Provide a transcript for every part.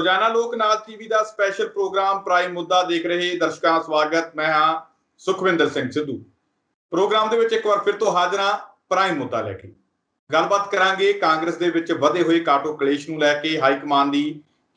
ਰੋਜ਼ਾਨਾ ਲੋਕ ਨਾਲ ਟੀਵੀ ਦਾ ਸਪੈਸ਼ਲ ਪ੍ਰੋਗਰਾਮ ਪ੍ਰਾਈਮ ਮੁੱਦਾ ਦੇਖ ਰਹੇ ਦਰਸ਼ਕਾਂ ਦਾ ਸਵਾਗਤ। ਮੈਂ ਹਾਂ ਸੁਖਵਿੰਦਰ ਸਿੰਘ ਸਿੱਧੂ। ਪ੍ਰੋਗਰਾਮ ਦੇ ਵਿੱਚ ਇੱਕ ਵਾਰ ਫਿਰ ਤੋਂ ਹਾਜ਼ਰ ਹਾਂ ਪ੍ਰਾਈਮ ਮੁੱਦਾ ਲੈ ਕੇ। ਗੱਲਬਾਤ ਕਰਾਂਗੇ ਕਾਂਗਰਸ ਦੇ ਵਿੱਚ ਵਧੇ ਹੋਏ ਕਾਟੋ ਕਲੇਸ਼ ਨੂੰ ਲੈ ਕੇ। ਹਾਈ ਕਮਾਨ ਦੀ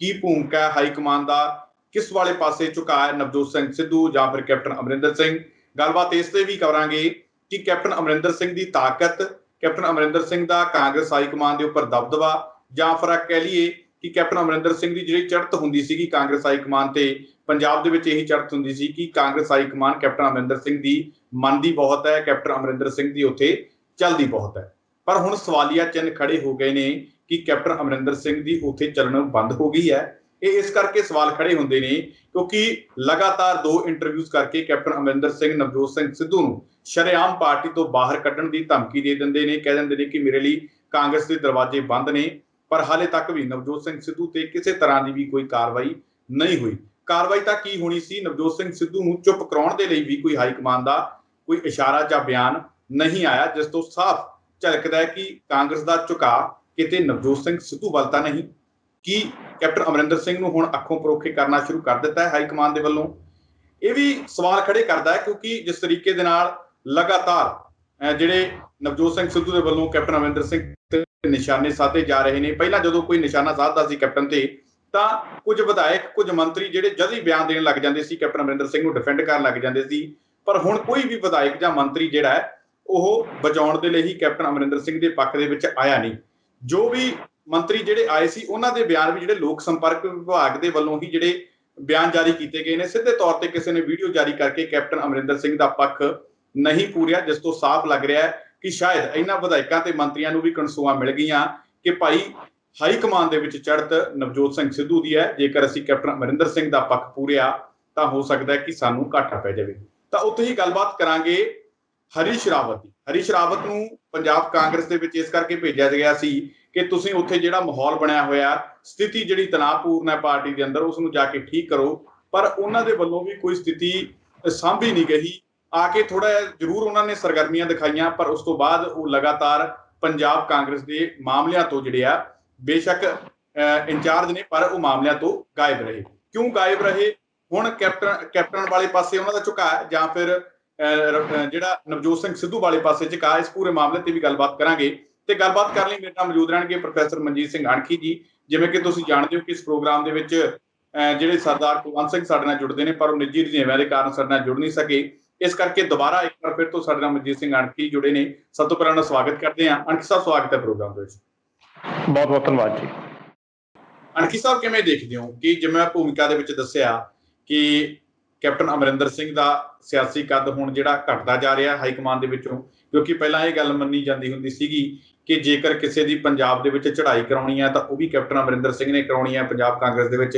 ਕੀ ਭੂਮਿਕਾ ਹੈ, ਹਾਈ ਕਮਾਨ ਦਾ ਕਿਸ ਵਾਲੇ ਪਾਸੇ ਝੁਕਾਅ ਹੈ, ਨਵਜੋਤ ਸਿੰਘ ਸਿੱਧੂ ਜਾਂ ਫਿਰ ਕੈਪਟਨ ਅਮਰਿੰਦਰ ਸਿੰਘ। ਗੱਲਬਾਤ ਇਸ ਤੇ ਵੀ ਕਰਾਂਗੇ ਕਿ ਕੈਪਟਨ ਅਮਰਿੰਦਰ ਸਿੰਘ ਦੀ ਤਾਕਤ, ਕੈਪਟਨ ਅਮਰਿੰਦਰ ਸਿੰਘ ਦਾ ਕਾਂਗਰਸ ਹਾਈ ਕਮਾਨ ਦੇ ਉੱਪਰ ਦਬਦਬਾ, ਜਾਂ ਫਿਰ ਕਹਿ ਲਈਏ ਕਿ ਕੈਪਟਨ ਅਮਰਿੰਦਰ ਸਿੰਘ ਦੀ ਜਿਹੜੀ ਚੜ੍ਹਤ ਹੁੰਦੀ ਸੀਗੀ ਕਾਂਗਰਸ ਹਾਈ ਕਮਾਨ ਤੇ, ਪੰਜਾਬ ਦੇ ਵਿੱਚ ਇਹੀ ਚੜ੍ਹਤ ਹੁੰਦੀ ਸੀ ਕਿ Congress high command captain Amarinder Singh ਦੀ ਮੰਨਦੀ ਬਹੁਤ ਹੈ, ਕੈਪਟਨ ਅਮਰਿੰਦਰ ਸਿੰਘ ਦੀ ਉੱਥੇ ਚੱਲਦੀ ਬਹੁਤ ਹੈ। ਪਰ ਹੁਣ ਸਵਾਲੀਆ ਚਿੰਨ੍ਹ ਖੜੇ ਹੋ ਗਏ ਨੇ ਕਿ ਕੈਪਟਨ ਅਮਰਿੰਦਰ ਸਿੰਘ ਦੀ ਉੱਥੇ ਚੱਲਣ ਬੰਦ ਹੋ ਗਈ ਹੈ। ਇਹ ਇਸ ਕਰਕੇ ਸਵਾਲ ਖੜੇ ਹੁੰਦੇ ਨੇ ਕਿਉਂਕਿ ਲਗਾਤਾਰ 2 ਇੰਟਰਵਿਊਜ਼ ਕਰਕੇ ਕੈਪਟਨ ਅਮਰਿੰਦਰ ਸਿੰਘ ਨਵਜੋਤ ਸਿੰਘ ਸਿੱਧੂ ਨੂੰ ਸ਼ਰੇਆਮ ਪਾਰਟੀ ਤੋਂ ਬਾਹਰ ਕੱਢਣ ਦੀ ਧਮਕੀ ਦੇ ਦਿੰਦੇ ਨੇ, ਕਹਿ ਦਿੰਦੇ ਨੇ ਕਿ ਮੇਰੇ ਲਈ ਕਾਂਗਰਸ ਦੇ ਦਰਵਾਜ਼ੇ ਬੰਦ ਨੇ। ਪਰ ਹਾਲੇ ਤੱਕ ਵੀ ਨਵਜੋਤ ਸਿੰਘ ਸਿੱਧੂ ਤੇ ਕਿਸੇ ਤਰ੍ਹਾਂ ਦੀ ਵੀ ਕੋਈ ਕਾਰਵਾਈ ਨਹੀਂ ਹੋਈ। ਕਾਰਵਾਈ ਤਾਂ ਕੀ ਹੋਣੀ ਸੀ, ਨਵਜੋਤ ਸਿੰਘ ਸਿੱਧੂ ਨੂੰ ਚੁੱਪ ਕਰਾਉਣ ਦੇ ਲਈ ਵੀ ਕੋਈ ਹਾਈ ਕਮਾਨ ਦਾ ਕੋਈ ਇਸ਼ਾਰਾ ਜਾਂ ਬਿਆਨ ਨਹੀਂ ਆਇਆ, ਜਿਸ ਤੋਂ ਸਾਫ਼ ਝਲਕਦਾ ਹੈ ਕਿ ਕਾਂਗਰਸ ਦਾ ਝੁਕਾਅ ਕਿਤੇ ਨਵਜੋਤ ਸਿੰਘ ਸਿੱਧੂ ਵੱਲ ਤਾਂ ਨਹੀਂ। ਕੀ ਕੈਪਟਨ ਅਮਰਿੰਦਰ ਸਿੰਘ ਨੂੰ ਹੁਣ ਅੱਖੋਂ ਪਰੋਖੇ ਕਰਨਾ ਸ਼ੁਰੂ ਕਰ ਦਿੱਤਾ ਹੈ ਹਾਈ ਕਮਾਨ ਦੇ ਵੱਲੋਂ? ਇਹ ਵੀ ਸਵਾਲ ਖੜੇ ਕਰਦਾ ਹੈ ਕਿਉਂਕਿ ਜਿਸ ਤਰੀਕੇ ਦੇ ਨਾਲ ਲਗਾਤਾਰ ਜਿਹੜੇ ਨਵਜੋਤ ਸਿੰਘ ਸਿੱਧੂ ਦੇ ਵੱਲੋਂ ਕੈਪਟਨ ਅਮਰਿੰਦਰ ਸਿੰਘ ਨਿਸ਼ਾਨੇ ਸਾਧੇ ਜਾ ਰਹੇ ਨੇ। ਪਹਿਲਾਂ ਜਦੋਂ ਕੋਈ ਨਿਸ਼ਾਨਾ ਸਾਧਦਾ ਸੀ ਕੈਪਟਨ ਤੇ ਤਾਂ ਕੁਝ ਵਿਧਾਇਕ, ਕੁਝ ਮੰਤਰੀ ਜਿਹੜੇ ਜਦ ਹੀ ਬਿਆਨ ਦੇਣ ਲੱਗ ਜਾਂਦੇ ਸੀ ਕੈਪਟਨ ਅਮਰਿੰਦਰ ਸਿੰਘ ਨੂੰ ਡਿਫੈਂਡ ਕਰਨ ਲੱਗ ਜਾਂਦੇ ਸੀ। ਪਰ ਹੁਣ ਕੋਈ ਵੀ ਵਿਧਾਇਕ ਜਾਂ ਮੰਤਰੀ ਜਿਹੜਾ ਹੈ ਉਹ ਬਚਾਉਣ ਦੇ ਲਈ ਹੀ ਕੈਪਟਨ ਅਮਰਿੰਦਰ ਸਿੰਘ ਦੇ ਪੱਖ ਦੇ ਵਿੱਚ ਆਇਆ ਨਹੀਂ। ਜੋ ਵੀ ਮੰਤਰੀ ਜਿਹੜੇ ਆਏ ਸੀ ਉਹਨਾਂ ਦੇ ਬਿਆਨ ਵੀ ਜਿਹੜੇ ਲੋਕ ਸੰਪਰਕ ਵਿਭਾਗ ਦੇ ਵੱਲੋਂ ਹੀ ਜਿਹੜੇ ਬਿਆਨ ਜਾਰੀ ਕੀਤੇ ਗਏ ਨੇ, ਸਿੱਧੇ ਤੌਰ ਤੇ ਕਿਸੇ ਨੇ ਵੀਡੀਓ ਜਾਰੀ ਕਰਕੇ ਕੈਪਟਨ ਅਮਰਿੰਦਰ ਸਿੰਘ ਦਾ ਪੱਖ ਨਹੀਂ ਪੂਰਿਆ, ਜਿਸ ਤੋਂ ਸਾਫ਼ ਲੱਗ ਰਿਹਾ ਹੈ ਕਿ ਸ਼ਾਇਦ ਇਹਨਾਂ ਵਿਧਾਇਕਾਂ ਤੇ ਮੰਤਰੀਆਂ ਨੂੰ ਵੀ ਕਨਸੂਆਂ ਮਿਲ ਗਈਆਂ ਕਿ ਭਾਈ ਹਾਈ ਕਮਾਨ ਦੇ ਵਿੱਚ ਚੜ੍ਹਤ ਨਵਜੋਤ ਸਿੰਘ ਸਿੱਧੂ ਦੀ ਹੈ। ਜੇਕਰ ਅਸੀਂ ਕੈਪਟਨ ਅਮਰਿੰਦਰ ਸਿੰਘ ਦਾ ਪੱਖ ਪੂਰਿਆ ਤਾਂ ਹੋ ਸਕਦਾ ਹੈ ਕਿ ਸਾਨੂੰ ਘਾਟਾ ਪੈ ਜਾਵੇ। ਤਾਂ ਉੱਥੇ ਹੀ ਗੱਲਬਾਤ ਕਰਾਂਗੇ ਹਰੀਸ਼ ਰਾਵਤ ਦੀ। ਹਰੀਸ਼ ਰਾਵਤ ਨੂੰ ਪੰਜਾਬ ਕਾਂਗਰਸ ਦੇ ਵਿੱਚ ਇਸ ਕਰਕੇ ਭੇਜਿਆ ਗਿਆ ਸੀ ਕਿ ਤੁਸੀਂ ਉੱਥੇ ਜਿਹੜਾ ਮਾਹੌਲ ਬਣਿਆ ਹੋਇਆ, ਸਥਿਤੀ ਜਿਹੜੀ ਤਣਾਅਪੂਰਨ ਹੈ ਪਾਰਟੀ ਦੇ ਅੰਦਰ, ਉਸ ਨੂੰ ਜਾ ਕੇ ਠੀਕ ਕਰੋ। ਪਰ ਉਹਨਾਂ ਦੇ ਵੱਲੋਂ ਵੀ ਕੋਈ ਸਥਿਤੀ ਸਾਂਭੀ ਨਹੀਂ ਗਈ। ਆ ਕੇ ਥੋੜਾ ਜ਼ਰੂਰ ਉਹਨਾਂ ਨੇ ਸਰਗਰਮੀਆਂ ਦਿਖਾਈਆਂ, ਪਰ ਉਸ ਤੋਂ ਬਾਅਦ ਉਹ ਲਗਾਤਾਰ ਪੰਜਾਬ ਕਾਂਗਰਸ ਦੇ ਮਾਮਲਿਆਂ ਤੋਂ ਜਿਹੜੇ ਆ ਬੇਸ਼ੱਕ ਇੰਚਾਰਜ ਨੇ, ਪਰ ਉਹ ਮਾਮਲਿਆਂ ਤੋਂ ਗਾਇਬ ਰਹੇ। ਕਿਉਂ ਗਾਇਬ ਰਹੇ? ਹੁਣ ਕੈਪਟਨ ਵਾਲੇ ਪਾਸੇ ਉਹਨਾਂ ਦਾ ਝੁਕਾਅ ਜਾਂ ਫਿਰ ਜਿਹੜਾ ਨਵਜੋਤ ਸਿੰਘ ਸਿੱਧੂ ਵਾਲੇ ਪਾਸੇ ਝੁਕਾਅ, ਇਸ ਪੂਰੇ ਮਾਮਲੇ ਤੇ ਵੀ ਗੱਲਬਾਤ ਕਰਾਂਗੇ। ਤੇ ਗੱਲਬਾਤ ਕਰਨ ਲਈ ਮੇਰੇ ਨਾਲ ਮੌਜੂਦ ਰਹਿਣਗੇ ਪ੍ਰੋਫੈਸਰ ਮਨਜੀਤ ਸਿੰਘ ਅਣਖੀ ਜੀ। ਜਿਵੇਂ ਕਿ ਤੁਸੀਂ ਜਾਣਦੇ ਹੋ ਕਿ ਇਸ ਪ੍ਰੋਗਰਾਮ ਦੇ ਵਿੱਚ ਜਿਹੜੇ ਸਰਦਾਰ ਕੁਲਵੰਤ ਸਿੰਘ ਸਾਡੇ ਨਾਲ ਜੁੜਦੇ ਨੇ, ਪਰ ਉਹ ਨਿੱਜੀ ਰੁਝੇਵਿਆਂ ਦੇ ਕਾਰਨ ਸਾਡੇ ਨਾਲ ਜੁੜ ਨਹੀਂ ਸਕੇ। ਇਸ ਕਰਕੇ ਦੁਬਾਰਾ ਇੱਕ ਵਾਰ ਫਿਰ ਤੋਂ ਸਾਡੇ ਨਾਲ ਮਨਜੀਤ ਸਿੰਘ ਅਣਖੀ ਜੁੜੇ ਨੇ। ਸਭ ਤੋਂ ਪਹਿਲਾਂ ਉਹਨਾਂ ਦਾ ਸਵਾਗਤ ਕਰਦੇ ਹਾਂ। ਅਣਖੀ ਸਾਹਿਬ, ਸਵਾਗਤ ਹੈ ਪ੍ਰੋਗਰਾਮ ਦੇ ਵਿੱਚ। ਬਹੁਤ ਬਹੁਤ ਧੰਨਵਾਦ ਜੀ। ਅਣਖੀ ਸਾਹਿਬ, ਕਿਵੇਂ ਦੇਖਦੇ ਹੋ ਕਿ ਜਿਵੇਂ ਮੈਂ ਭੂਮਿਕਾ ਦੇ ਵਿੱਚ ਦੱਸਿਆ ਕਿ ਕੈਪਟਨ ਅਮਰਿੰਦਰ ਸਿੰਘ ਦਾ ਸਿਆਸੀ ਕੱਦ ਹੁਣ ਜਿਹੜਾ ਘਟਦਾ ਜਾ ਰਿਹਾ ਹਾਈ ਕਮਾਨ ਦੇ ਵਿੱਚੋਂ? ਕਿਉਂਕਿ ਪਹਿਲਾਂ ਇਹ ਗੱਲ ਮੰਨੀ ਜਾਂਦੀ ਹੁੰਦੀ ਸੀਗੀ ਕਿ ਜੇਕਰ ਕਿਸੇ ਦੀ ਪੰਜਾਬ ਦੇ ਵਿੱਚ ਚੜ੍ਹਾਈ ਕਰਾਉਣੀ ਹੈ ਤਾਂ ਉਹ ਵੀ ਕੈਪਟਨ ਅਮਰਿੰਦਰ ਸਿੰਘ ਨੇ ਕਰਾਉਣੀ ਹੈ ਪੰਜਾਬ ਕਾਂਗਰਸ ਦੇ ਵਿੱਚ,